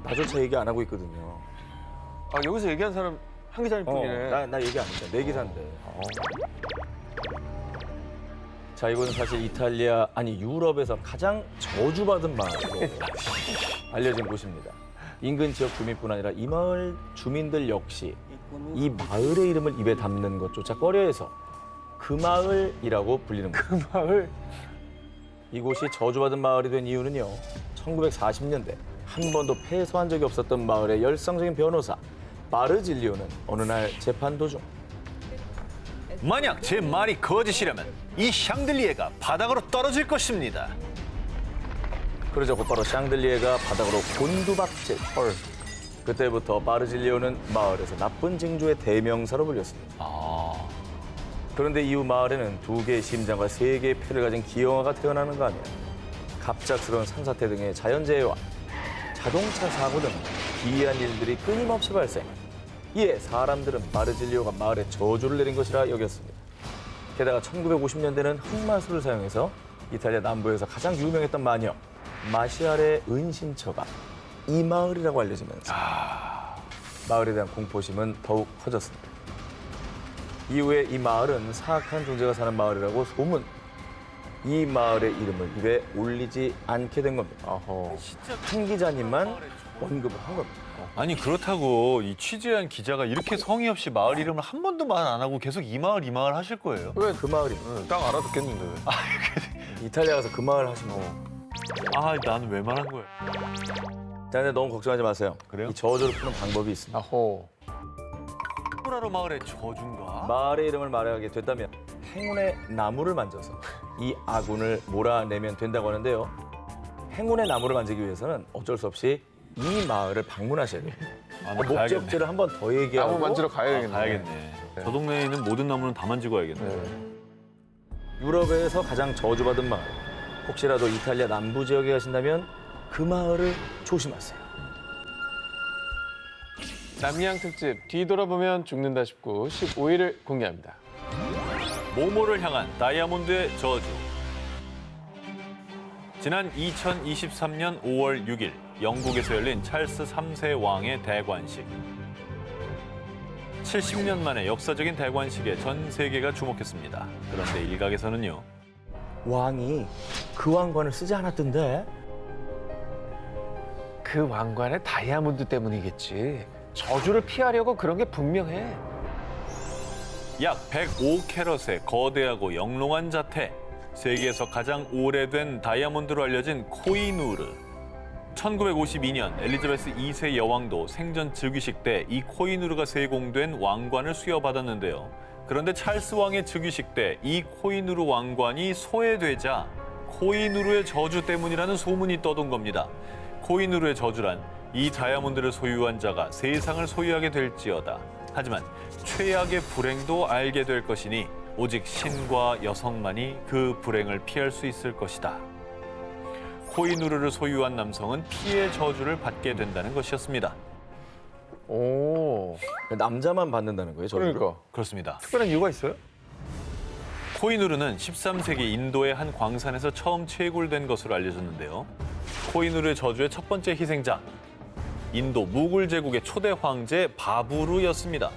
나조차 얘기 안 하고 있거든요. 아 여기서 얘기한 사람 한 기자님 뿐이네. 나 얘기 안 했잖아. 내 기사인데. 자, 이곳은 사실 이탈리아, 아니 유럽에서 가장 저주받은 마을로 알려진 곳입니다. 인근 지역 주민뿐 아니라 이 마을 주민들 역시 이 마을의 이름을 입에 담는 것조차 꺼려해서 그 마을이라고 불리는 거예요. 그 마을. 이곳이 저주받은 마을이 된 이유는요. 1940년대 한 번도 패소한 적이 없었던 마을의 열성적인 변호사 바르질리오는 어느 날 재판 도중 만약 제 말이 거짓이라면 이 샹들리에가 바닥으로 떨어질 것입니다. 그러자 곧바로 샹들리에가 바닥으로 곤두박질. 그때부터 바르질리오는 마을에서 나쁜 징조의 대명사로 불렸습니다. 그런데 이후 마을에는 2개의 심장과 3개의 폐를 가진 기형아가 태어나는가 하면 갑작스러운 산사태 등의 자연재해와 자동차 사고 등 기이한 일들이 끊임없이 발생. 이에 사람들은 바르질리오가 마을에 저주를 내린 것이라 여겼습니다. 게다가 1950년대는 흑마술을 사용해서 이탈리아 남부에서 가장 유명했던 마녀 마시아레의 은신처가 이 마을이라고 알려지면서 마을에 대한 공포심은 더욱 커졌습니다. 이후에 이 마을은 사악한 존재가 사는 마을이라고 소문. 이 마을의 이름을 입에 올리지 않게 된 겁니다. 어허. 한 기자님만 언급을 한 겁니다. 아니, 그렇다고 이 취재한 기자가 이렇게 성의 없이 마을 이름을 한 번도 말 안 하고 계속 이 마을 하실 거예요? 왜 그 마을이? 딱 알아듣겠는데 왜? 이탈리아 가서 그 마을 하시면 아, 나는 왜 말한 거야? 자, 근데 너무 걱정하지 마세요. 그래요? 이 저주를 푸는 방법이 있습니다. 아호. 꾸라로 마을의 저주인가? 마을의 이름을 말하게 됐다면 행운의 나무를 만져서 이 아군을 몰아내면 된다고 하는데요. 행운의 나무를 만지기 위해서는 어쩔 수 없이 이 마을을 방문하셔야 돼요. 아, 나 가야겠네. 목적지를 한 번 더 얘기하고 나무 만지러 가야겠네. 가야겠네. 저 동네에 있는 모든 나무는 다 만지고 와야겠네. 네. 유럽에서 가장 저주받은 마을. 혹시라도 이탈리아 남부 지역에 가신다면 그 마을을 조심하세요. 남이양 특집 뒤돌아보면 죽는다 19 15일을 공개합니다. 모모를 향한 다이아몬드의 저주. 지난 2023년 5월 6일 영국에서 열린 찰스 3세 왕의 대관식. 70년 만에 역사적인 대관식에 전 세계가 주목했습니다. 그런데 일각에서는요. 왕이 그 왕관을 쓰지 않았던데? 그 왕관의 다이아몬드 때문이겠지. 저주를 피하려고 그런 게 분명해. 약 105캐럿의 거대하고 영롱한 자태, 세계에서 가장 오래된 다이아몬드로 알려진 코히누르. 1952년 엘리자베스 2세 여왕도 생전 즉위식 때 이 코히누르가 세공된 왕관을 수여받았는데요. 그런데 찰스 왕의 즉위식 때 이 코히누르 왕관이 소외되자 코히누르의 저주 때문이라는 소문이 떠돈 겁니다. 코히누르의 저주란 이 다이아몬드를 소유한 자가 세상을 소유하게 될지어다. 하지만 최악의 불행도 알게 될 것이니 오직 신과 여성만이 그 불행을 피할 수 있을 것이다. 코히누르를 소유한 남성은 피의 저주를 받게 된다는 것이었습니다. 오. 남자만 받는다는 거예요, 저주를? 그러니까 그렇습니다. 특별한 이유가 있어요? 코히누르는 13세기 인도의 한 광산에서 처음 채굴된 것으로 알려졌는데요. 코히누르의 저주의 첫 번째 희생자, 인도 무굴 제국의 초대 황제 바부르였습니다.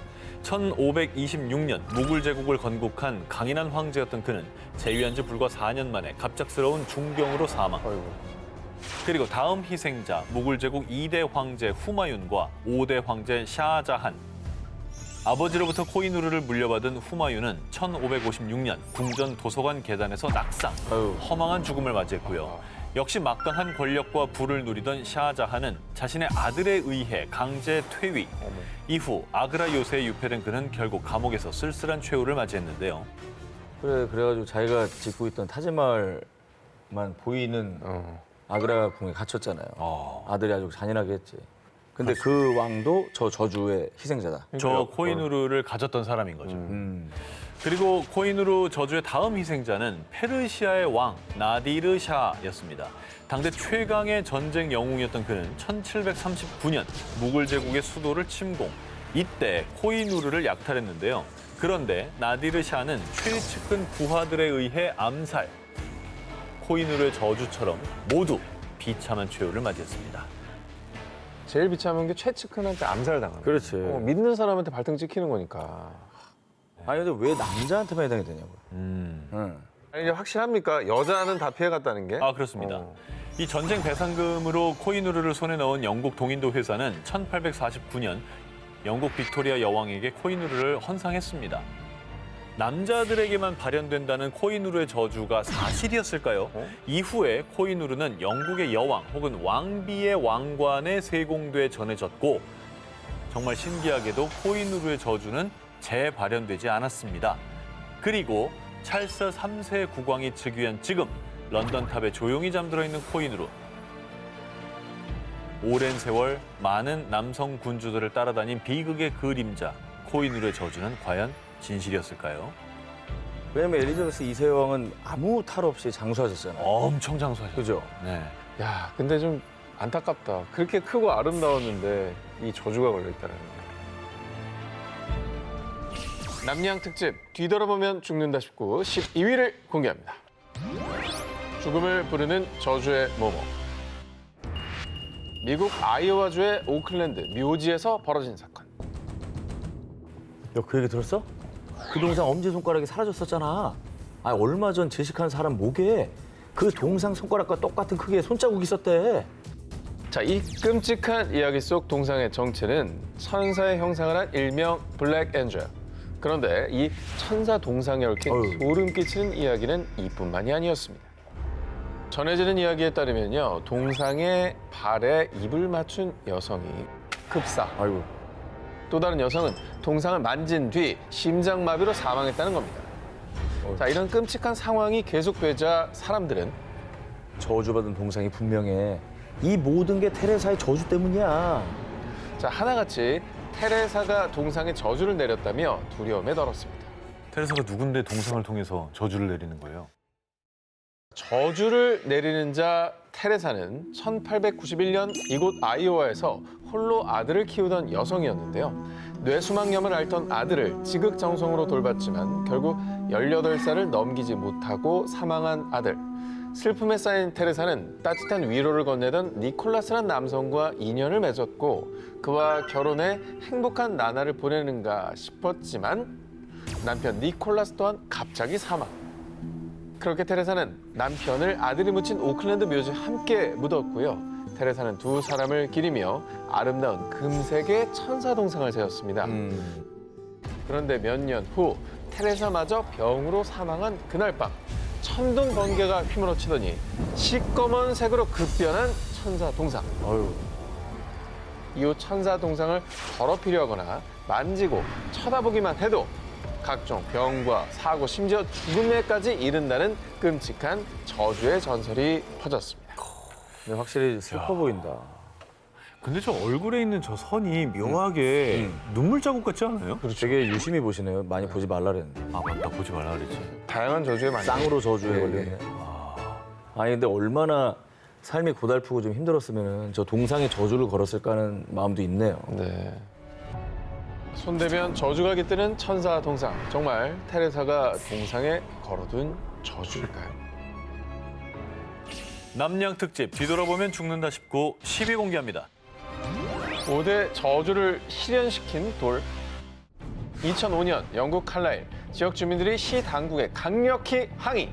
1526년 무굴 제국을 건국한 강인한 황제였던 그는 재위한 지 불과 4년 만에 갑작스러운 중병으로 사망. 아이고. 그리고 다음 희생자 무굴 제국 2대 황제 후마윤과 5대 황제 샤자한. 아버지로부터 코히누르를 물려받은 후마윤은 1556년 궁전 도서관 계단에서 낙상, 아유. 허망한 죽음을 맞이했고요. 역시 막강한 권력과 부를 누리던 샤자한은 자신의 아들에 의해 강제 퇴위. 이후 아그라 요새에 유폐된 그는 결국 감옥에서 쓸쓸한 최후를 맞이했는데요. 그래가지고 자기가 짓고 있던 타지마을만 보이는 아그라 궁에 갇혔잖아요. 아들이 아주 잔인하게 했지. 근데 그 왕도 저 저주의 희생자다. 저 코히누르를 가졌던 사람인 거죠. 그리고 코히누르 저주의 다음 희생자는 페르시아의 왕 나디르 샤였습니다. 당대 최강의 전쟁 영웅이었던 그는 1739년 무굴 제국의 수도를 침공. 이때 코히누르를 약탈했는데요. 그런데 나디르 샤는 최측근 부하들에 의해 암살. 코히누르의 저주처럼 모두 비참한 최후를 맞이했습니다. 제일 비참한 게 최측근한테 암살당하는 거야. 그렇지. 믿는 사람한테 발등 찍히는 거니까. 아니 근데 왜 남자한테만 해당이 되냐고요. 아니, 이게 확실합니까? 여자는 다 피해갔다는 게? 아, 그렇습니다. 이 전쟁 배상금으로 코히누르를 손에 넣은 영국 동인도 회사는 1849년 영국 빅토리아 여왕에게 코히누르를 헌상했습니다. 남자들에게만 발현된다는 코히누르의 저주가 사실이었을까요? 이후에 코히누르는 영국의 여왕 혹은 왕비의 왕관에 세공돼 전해졌고 정말 신기하게도 코히누르의 저주는 재발현되지 않았습니다. 그리고 찰스 3세 국왕이 즉위한 지금 런던 탑에 조용히 잠들어 있는 코히누르. 오랜 세월 많은 남성 군주들을 따라다닌 비극의 그림자 코히누르의 저주는 과연 진실이었을까요? 왜냐면 엘리자베스 2세 여왕은 아무 탈 없이 장수하셨잖아요. 엄청 장수하셨죠. 그죠? 네. 야, 근데 좀 안타깝다. 그렇게 크고 아름다웠는데 이 저주가 걸려있다는 거. 남양 특집 뒤돌아보면 죽는다 싶고 12위를 공개합니다. 죽음을 부르는 저주의 모모. 미국 아이오와주의 오클랜드 묘지에서 벌어진 사건. 야, 그 얘기 들었어? 그 동상 엄지손가락이 사라졌었잖아. 아, 얼마 전 제식한 사람 목에 그 동상 손가락과 똑같은 크기의 손자국이 있었대. 자, 이 끔찍한 이야기 속 동상의 정체는 천사의 형상을 한 일명 블랙 엔젤. 그런데 이 천사 동상에 얽힌 어휴. 소름 끼치는 이야기는 이뿐만이 아니었습니다. 전해지는 이야기에 따르면요, 동상의 발에 입을 맞춘 여성이 급사. 아이고. 또 다른 여성은 동상을 만진 뒤 심장마비로 사망했다는 겁니다. 자, 이런 끔찍한 상황이 계속되자 사람들은 저주받은 동상이 분명해. 이 모든 게 테레사의 저주 때문이야. 자, 하나같이 테레사가 동상에 저주를 내렸다며 두려움에 떨었습니다. 테레사가 누군데 동상을 통해서 저주를 내리는 거예요? 저주를 내리는 자 테레사는 1891년 이곳 아이오와에서 홀로 아들을 키우던 여성이었는데요. 뇌수막염을 앓던 아들을 지극정성으로 돌봤지만 결국 18살을 넘기지 못하고 사망한 아들. 슬픔에 쌓인 테레사는 따뜻한 위로를 건네던 니콜라스란 남성과 인연을 맺었고 그와 결혼해 행복한 나날을 보내는가 싶었지만 남편 니콜라스 또한 갑자기 사망. 그렇게 테레사는 남편을 아들이 묻힌 오클랜드 묘지에 함께 묻었고요. 테레사는 두 사람을 기리며 아름다운 금색의 천사 동상을 세웠습니다. 그런데 몇 년 후 테레사마저 병으로 사망한 그날 밤 천둥 번개가 휘몰아치더니 시꺼먼 색으로 급변한 천사 동상. 이후 천사 동상을 더럽히려 하거나 만지고 쳐다보기만 해도 각종 병과 사고, 심지어 죽음에까지 이른다는 끔찍한 저주의 전설이 퍼졌습니다. 근데 확실히 슬퍼 보인다. 근데 저 얼굴에 있는 저 선이 묘하게 눈물 자국 같지 않아요? 되게 유심히 보시네요. 많이 보지 말라 그랬는데. 아, 맞다. 보지 말라 그랬지. 다양한 저주에 많이 쌍으로 저주에 네, 걸리네. 아니 근데 얼마나 삶이 고달프고 좀 힘들었으면 저 동상에 저주를 걸었을까 하는 마음도 있네요. 네. 손대면 저주가 깃드는 천사 동상. 정말 테레사가 동상에 걸어둔 저주일까요? 남양 특집 뒤돌아보면 죽는다 싶고 10위 공개합니다. 5대 저주를 실현시킨 돌. 2005년 영국 칼라일 지역 주민들이 시 당국에 강력히 항의.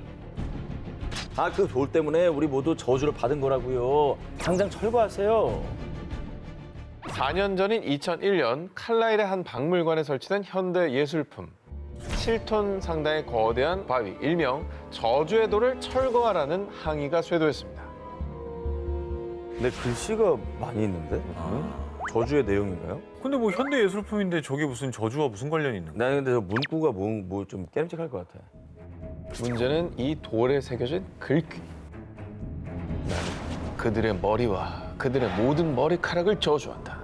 아, 그 돌 때문에 우리 모두 저주를 받은 거라고요. 당장 철거하세요. 4년 전인 2001년 칼라일의 한 박물관에 설치된 현대 예술품. 7톤 상당의 거대한 바위, 일명 저주의 돌을 철거하라는 항의가 쇄도했습니다. 근데 글씨가 많이 있는데? 저주의 내용인가요? 근데 뭐 현대 예술품인데 저게 무슨 저주와 무슨 관련이 있는 거야? 나는 근데 저 문구가 뭐 좀 깨름직할 것 같아. 문제는 이 돌에 새겨진 글귀. 나는 그들의 머리와 그들의 모든 머리카락을 저주한다.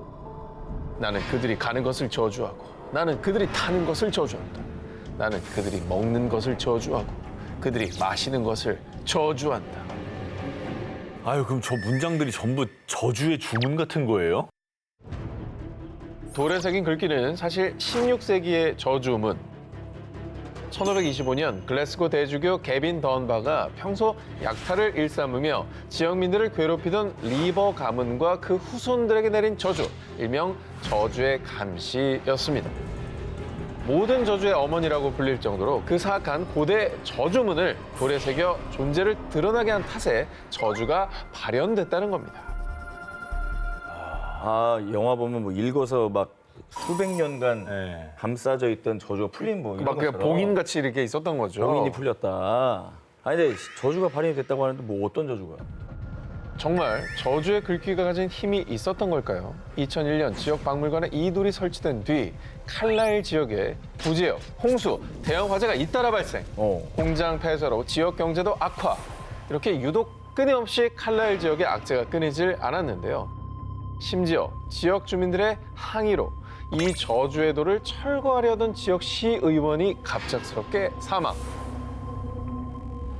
나는 그들이 가는 것을 저주하고 나는 그들이 타는 것을 저주한다. 나는 그들이 먹는 것을 저주하고 그들이 마시는 것을 저주한다. 아유, 그럼 저 문장들이 전부 저주의 주문 같은 거예요? 돌에 새긴 글귀는 사실 16세기의 저주문. 1525년 글래스고 대주교 개빈 던바가 평소 약탈을 일삼으며 지역민들을 괴롭히던 리버 가문과 그 후손들에게 내린 저주, 일명 저주의 감시였습니다. 모든 저주의 어머니라고 불릴 정도로 그 사악한 고대 저주문을 돌에 새겨 존재를 드러나게 한 탓에 저주가 발현됐다는 겁니다. 아, 영화 보면 뭐 읽어서 막 수백 년간 네. 감싸져 있던 저주가 풀린 뭐 이런 막 그냥 것처럼 봉인같이 이렇게 있었던 거죠. 봉인이 풀렸다. 아니 근데 저주가 발현이 됐다고 하는데 뭐 어떤 저주가? 정말 저주의 글귀가 가진 힘이 있었던 걸까요? 2001년 지역 박물관에 이 돌이 설치된 뒤 칼라일 지역에 부지역, 홍수, 대형 화재가 잇따라 발생. 공장 폐쇄로 지역 경제도 악화. 이렇게 유독 끊임없이 칼라일 지역의 악재가 끊이질 않았는데요. 심지어 지역 주민들의 항의로 이 저주의 돌을 철거하려던 지역 시의원이 갑작스럽게 사망.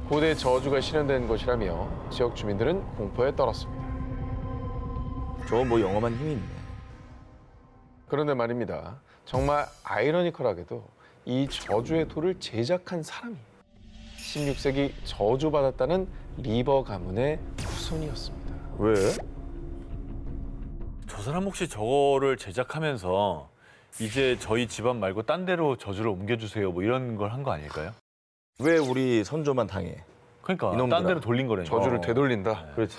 고대 저주가 실현된 곳이라며 지역 주민들은 공포에 떨었습니다. 저건 뭐 영험한 힘이 있네. 그런데 말입니다. 정말 아이러니컬하게도 이 저주의 돌을 제작한 사람이 16세기 저주받았다는 리버 가문의 후손이었습니다. 왜? 저 사람 혹시 저거를 제작하면서 이제 저희 집안 말고 딴 데로 저주를 옮겨주세요 뭐 이런 걸 한 거 아닐까요? 왜 우리 선조만 당해? 그러니까 이놈들아. 딴 데로 돌린 거라니까. 저주를 되돌린다. 그렇지.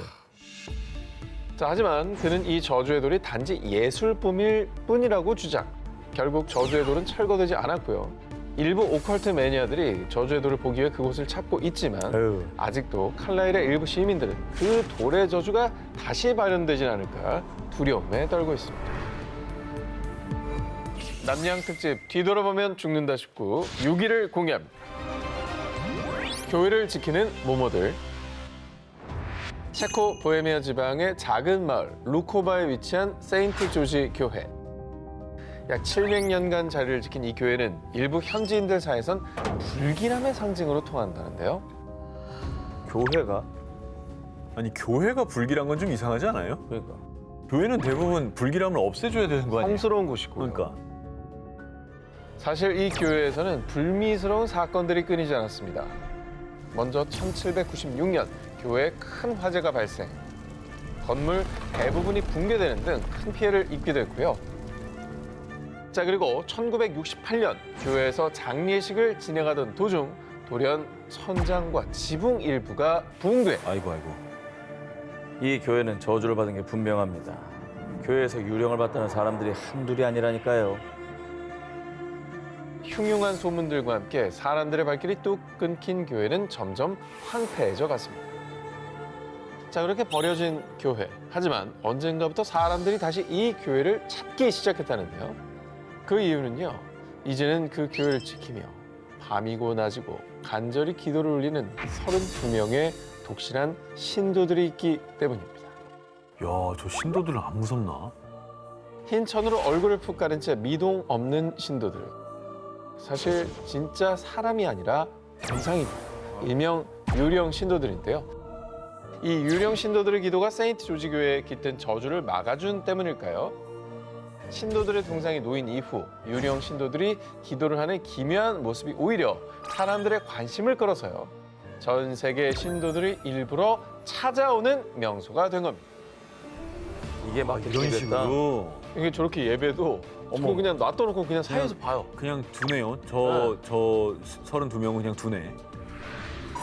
자, 하지만 그는 이 저주의 돌이 단지 예술품일 뿐이라고 주장. 결국 저주의 돌은 철거되지 않았고요. 일부 오컬트 매니아들이 저주의 돌을 보기 위해 그곳을 찾고 있지만 에휴. 아직도 칼라일의 일부 시민들은 그 돌의 저주가 다시 발현되진 않을까 두려움에 떨고 있습니다. 남양 특집 뒤돌아보면 죽는다 19 6위를 공개합니다. 교회를 지키는 모모들. 체코 보헤미아 지방의 작은 마을 루코바에 위치한 세인트 조지 교회. 약 700년간 자리를 지킨 이 교회는 일부 현지인들 사이에선 불길함의 상징으로 통한다는데요. 교회가? 아니 교회가 불길한 건 좀 이상하지 않아요? 그러니까. 교회는 대부분 불길함을 없애줘야 되는 거 아니에요? 성스러운 곳이고. 그러니까. 사실 이 교회에서는 불미스러운 사건들이 끊이지 않았습니다. 먼저 1796년 교회에 큰 화재가 발생. 건물 대부분이 붕괴되는 등 큰 피해를 입기도 했고요. 자, 그리고 1968년 교회에서 장례식을 진행하던 도중 돌연 천장과 지붕 일부가 붕괴. 아이고. 이 교회는 저주를 받은 게 분명합니다. 교회에서 유령을 받다는 사람들이 한둘이 아니라니까요. 흉흉한 소문들과 함께 사람들의 발길이 뚝 끊긴 교회는 점점 황폐해져 갔습니다. 자, 그렇게 버려진 교회. 하지만 언젠가부터 사람들이 다시 이 교회를 찾기 시작했다는데요. 그 이유는요. 이제는 그 교회를 지키며 밤이고 낮이고 간절히 기도를 올리는 32명의 독실한 신도들이 있기 때문입니다. 야, 저 신도들은 안 무섭나? 흰 천으로 얼굴을 푹 가린 채 미동 없는 신도들. 사실 진짜 사람이 아니라 영상입니다. 일명 유령 신도들인데요. 이 유령 신도들의 기도가 세인트 조지 교회에 깃든 저주를 막아준 때문일까요? 신도들의 동상이 놓인 이후 유령 신도들이 기도를 하는 기묘한 모습이 오히려 사람들의 관심을 끌어서요. 전 세계 신도들이 일부러 찾아오는 명소가 된 겁니다. 이게 막 이런 이렇게 됐다. 식으로 이게 저렇게 예배도 어머. 그냥 놔둬놓고 그냥 사이에서 봐요. 그냥 두네요. 저 32명은 그냥 두네.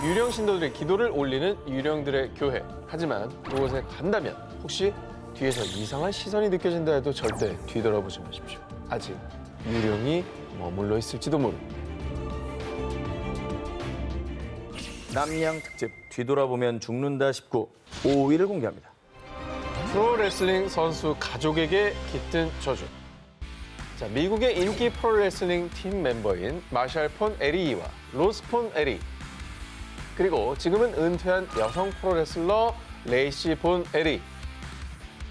유령 신도들의 기도를 올리는 유령들의 교회. 하지만 그곳에 간다면 혹시 뒤에서 이상한 시선이 느껴진다 해도 절대 뒤돌아보지 마십시오. 아직 유령이 머물러 있을지도 모릅니다. 남양 특집 뒤돌아보면 죽는다 19 5위를 공개합니다. 프로레슬링 선수 가족에게 깃든 저주. 자, 미국의 인기 프로레슬링 팀 멤버인 마샬 폰 에리와 로스 폰 에리, 그리고 지금은 은퇴한 여성 프로레슬러 레이시 본 에리.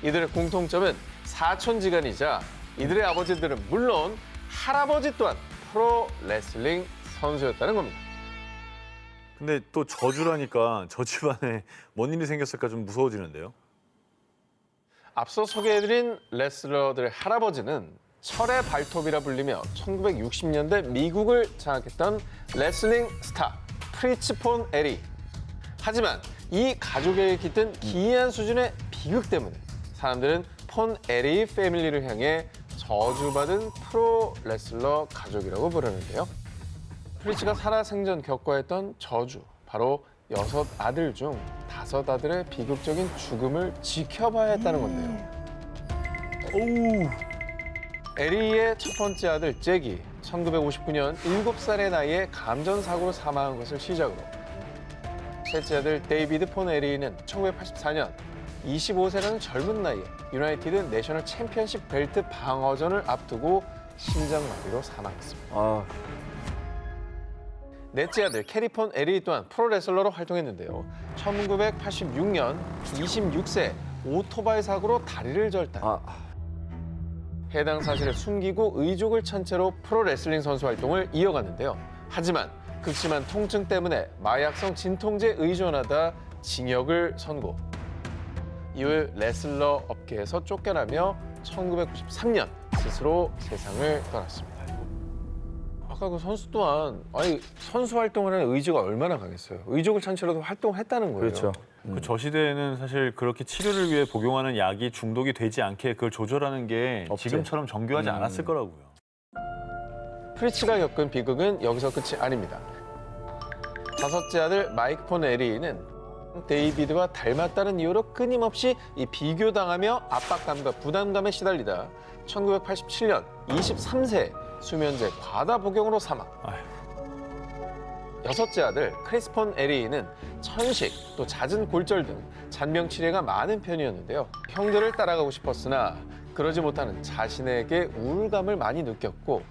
이들의 공통점은 사촌지간이자 이들의 아버지들은 물론 할아버지 또한 프로레슬링 선수였다는 겁니다. 근데 또 저주라니까 저 집안에 뭔 일이 생겼을까 좀 무서워지는데요. 앞서 소개해드린 레슬러들의 할아버지는 철의 발톱이라 불리며 1960년대 미국을 장악했던 레슬링 스타 프리츠 폰 에리. 하지만 이 가족에게 깃든 기이한 수준의 비극 때문에 사람들은 폰 에리 패밀리를 향해 저주받은 프로 레슬러 가족이라고 부르는데요. 프리츠가 살아생전 겪어했던 저주, 바로 6 아들 중 5 아들의 비극적인 죽음을 지켜봐야 했다는 건데요. 에리의 첫 번째 아들 잭이 1959년 7살의 나이에 감전사고로 사망한 것을 시작으로, 셋째 아들 데이비드 폰 에리는 1984년 25세라는 젊은 나이에 유나이티드 내셔널 챔피언십 벨트 방어전을 앞두고 심장마비로 사망했습니다. 넷째 아들 캐리 폰 에리 또한 프로레슬러로 활동했는데요. 1986년 26세 오토바이 사고로 다리를 절단. 해당 사실을 숨기고 의족을 찬 채로 프로레슬링 선수 활동을 이어갔는데요. 하지만 극심한 통증 때문에 마약성 진통제에 의존하다 징역을 선고. 이후 레슬러 업계에서 쫓겨나며 1993년 스스로 세상을 떠났습니다. 아까 그 선수 또한 선수 활동을 하는 의지가 얼마나 강했어요. 의족을 찬 채로도 활동을 했다는 거예요. 그렇죠. 그 저 시대에는 사실 그렇게 치료를 위해 복용하는 약이 중독이 되지 않게 그걸 조절하는 게 없지. 지금처럼 정교하지 않았을 거라고요. 프리츠가 겪은 비극은 여기서 끝이 아닙니다. 5째 아들 마이크 폰 에리는 데이비드와 닮았다는 이유로 끊임없이 비교당하며 압박감과 부담감에 시달리다 1987년 23세 수면제 과다 복용으로 사망. 6째 아들 크리스 폰 에리는 천식, 또 잦은 골절 등 잔병 치레가 많은 편이었는데요. 형들을 따라가고 싶었으나 그러지 못하는 자신에게 우울감을 많이 느꼈고,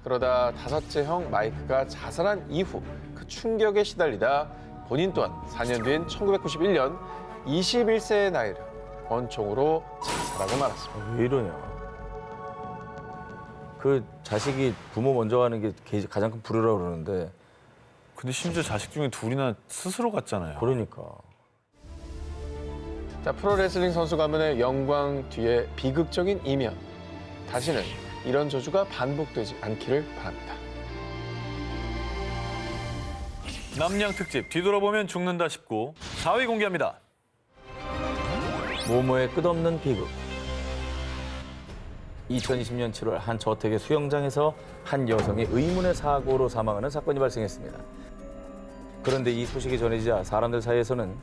그러다 5째 형 마이크가 자살한 이후 그 충격에 시달리다 본인 또한 4년 뒤인 1991년 21세의 나이를 권총으로 자살하고 말았습니다. 왜 이러냐. 그 자식이 부모 먼저 가는 게 가장 큰 불효라고 그러는데. 근데 심지어 자식 중에 둘이나 스스로 갔잖아요. 그러니까. 자, 프로레슬링 선수 가문의 영광 뒤에 비극적인 이면. 다시는 이런 저주가 반복되지 않기를 바랍니다. 남양 특집 뒤돌아보면 죽는다 19 4위 공개합니다. 모모의 끝없는 비극. 2020년 7월 한 저택의 수영장에서 한 여성이 의문의 사고로 사망하는 사건이 발생했습니다. 그런데 이 소식이 전해지자 사람들 사이에서는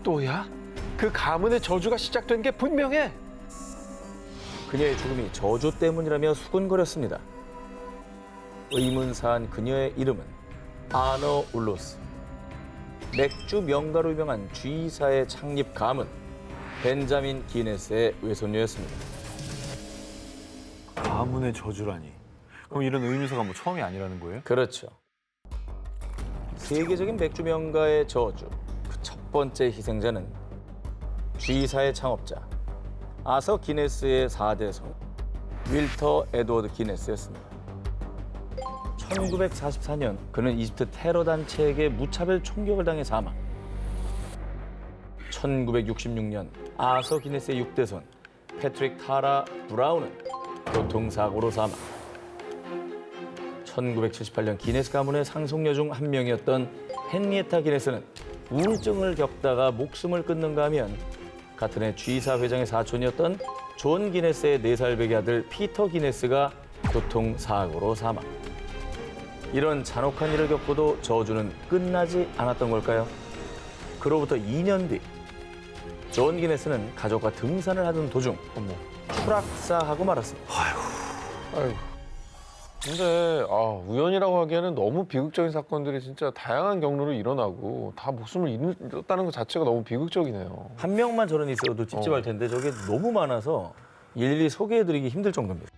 또야? 그 가문의 저주가 시작된 게 분명해. 그녀의 죽음이 저주 때문이라며 수군거렸습니다. 의문사한 그녀의 이름은 아너 울로스. 맥주 명가로 유명한 G사의 창립 가문 벤자민 기네스의 외손녀였습니다. 가문의 저주라니. 그럼 이런 의미사가 뭐 처음이 아니라는 거예요? 그렇죠. 세계적인 맥주 명가의 저주. 그 첫 번째 희생자는 G사의 창업자 아서 기네스의 4대 손 윌터 에드워드 기네스였습니다. 1944년 그는 이집트 테러 단체에게 무차별 총격을 당해 사망. 1966년 아서 기네스의 6대 손 패트릭 타라 브라운은 교통사고로 사망. 1978년 기네스 가문의 상속녀 중 한 명이었던 헨리에타 기네스는 우울증을 겪다가 목숨을 끊는가 하면 같은 해 G사 회장의 사촌이었던 존 기네스의 4살 배기 아들 피터 기네스가 교통사고로 사망. 이런 잔혹한 일을 겪고도 저주는 끝나지 않았던 걸까요? 그로부터 2년 뒤 존 기네스는 가족과 등산을 하던 도중 추락사하고 말았습니다. 아이고. 근데 우연이라고 하기에는 너무 비극적인 사건들이 진짜 다양한 경로로 일어나고 다 목숨을 잃었다는 것 자체가 너무 비극적이네요. 한 명만 저런 있어도 찝찝할 텐데 저게 너무 많아서 일일이 소개해드리기 힘들 정도입니다.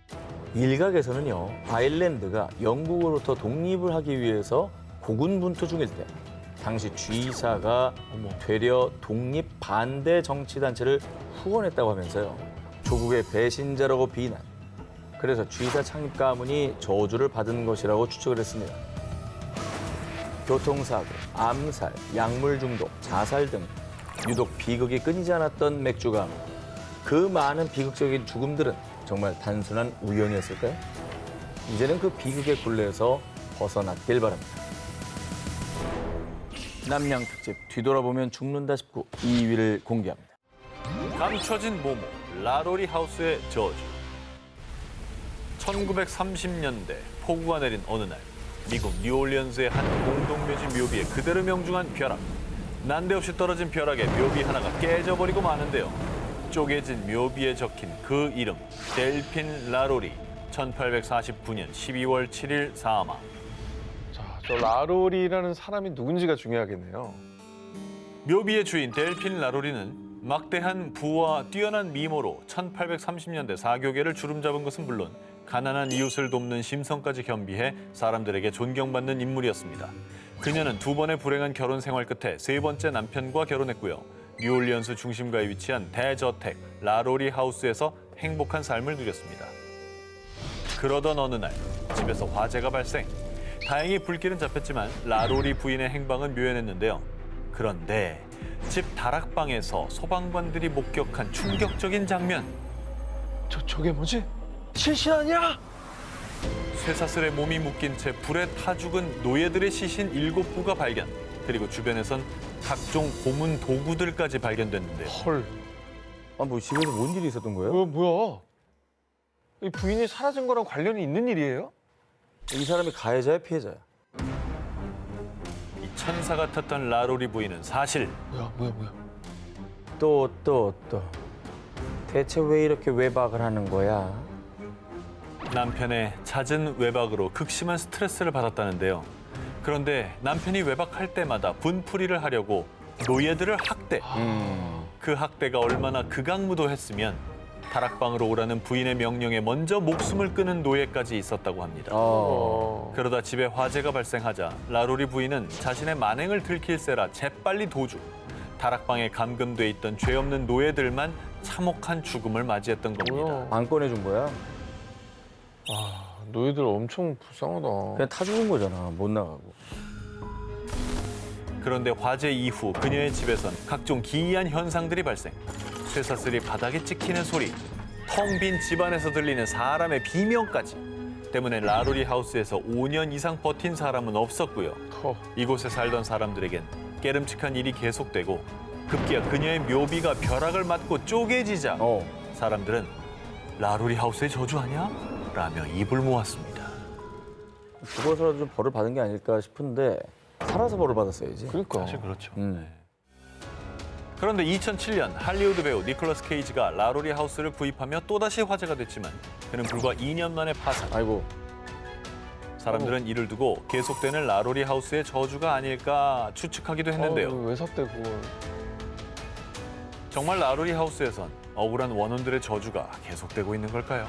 일각에서는요, 아일랜드가 영국으로부터 독립을 하기 위해서 고군분투 중일 때 당시 G사가 되려 독립 반대 정치단체를 후원했다고 하면서요. 조국의 배신자라고 비난. 그래서 G사 창립 가문이 저주를 받은 것이라고 추측을 했습니다. 교통사고, 암살, 약물 중독, 자살 등 유독 비극이 끊이지 않았던 맥주 가문. 그 많은 비극적인 죽음들은 정말 단순한 우연이었을까요? 이제는 그 비극의 굴레에서 벗어났길 바랍니다. 남양 특집 뒤돌아보면 죽는다 19 2위를 공개합니다. 감춰진 모모, 라로리 하우스의 저주. 1930년대 폭우가 내린 어느 날, 미국 뉴올리언스의 한 공동묘지 묘비에 그대로 명중한 벼락. 난데없이 떨어진 벼락에 묘비 하나가 깨져버리고 마는데요. 쪼개진 묘비에 적힌 그 이름, 델핀 라로리. 1849년 12월 7일 사망. 자, 저 라로리라는 사람이 누군지가 중요하겠네요. 묘비의 주인 델핀 라로리는 막대한 부와 뛰어난 미모로 1830년대 사교계를 주름잡은 것은 물론 가난한 이웃을 돕는 심성까지 겸비해 사람들에게 존경받는 인물이었습니다. 그녀는 두 번의 불행한 결혼 생활 끝에 세 번째 남편과 결혼했고요. 뉴올리언스 중심가에 위치한 대저택 라로리 하우스에서 행복한 삶을 누렸습니다. 그러던 어느 날 집에서 화재가 발생. 다행히 불길은 잡혔지만 라로리 부인의 행방은 묘연했는데요. 그런데 집 다락방에서 소방관들이 목격한 충격적인 장면. 저게 뭐지? 실신 아니야? 쇠사슬에 몸이 묶인 채 불에 타 죽은 노예들의 시신 7구가 발견. 그리고 주변에선 각종 고문 도구들까지 발견됐는데요. 헐, 뭐 집에서 뭔 일이 있었던 거예요? 뭐야? 이 부인이 사라진 거랑 관련이 있는 일이에요? 이 사람이 가해자야, 피해자야? 이 천사 같았던 라로리 부인은 사실 뭐야? 또. 대체 왜 이렇게 외박을 하는 거야? 남편의 잦은 외박으로 극심한 스트레스를 받았다는데요. 그런데 남편이 외박할 때마다 분풀이를 하려고 노예들을 학대. 그 학대가 얼마나 극악무도했으면 다락방으로 오라는 부인의 명령에 먼저 목숨을 끊은 노예까지 있었다고 합니다. 그러다 집에 화재가 발생하자 라로리 부인은 자신의 만행을 들킬세라 재빨리 도주. 다락방에 감금돼 있던 죄 없는 노예들만 참혹한 죽음을 맞이했던 겁니다. 안 꺼내준 거야? 노예들 엄청 불쌍하다. 그냥 타 죽은 거잖아, 못 나가고. 그런데 화재 이후 그녀의 집에선 각종 기이한 현상들이 발생. 쇠사슬이 바닥에 찍히는 소리, 텅 빈 집안에서 들리는 사람의 비명까지. 때문에 라로리 하우스에서 5년 이상 버틴 사람은 없었고요. 이곳에 살던 사람들에겐 깨름칙한 일이 계속되고 급기야 그녀의 묘비가 벼락을 맞고 쪼개지자 사람들은 라로리 하우스의 저주 아니야? 라며 입을 모았습니다. 죽어서라도 좀 벌을 받은 게 아닐까 싶은데 살아서 벌을 받았어야지. 그러니까. 사실 그렇죠. 음. 그런데 2007년 할리우드 배우 니콜라스 케이지가 라로리 하우스를 구입하며 또다시 화제가 됐지만 그는 불과 2년 만에 파산. 아이고. 사람들은 이를 두고 계속되는 라로리 하우스의 저주가 아닐까 추측하기도 했는데요. 왜 샀대 그걸? 정말 라로리 하우스에선 억울한 원혼들의 저주가 계속되고 있는 걸까요?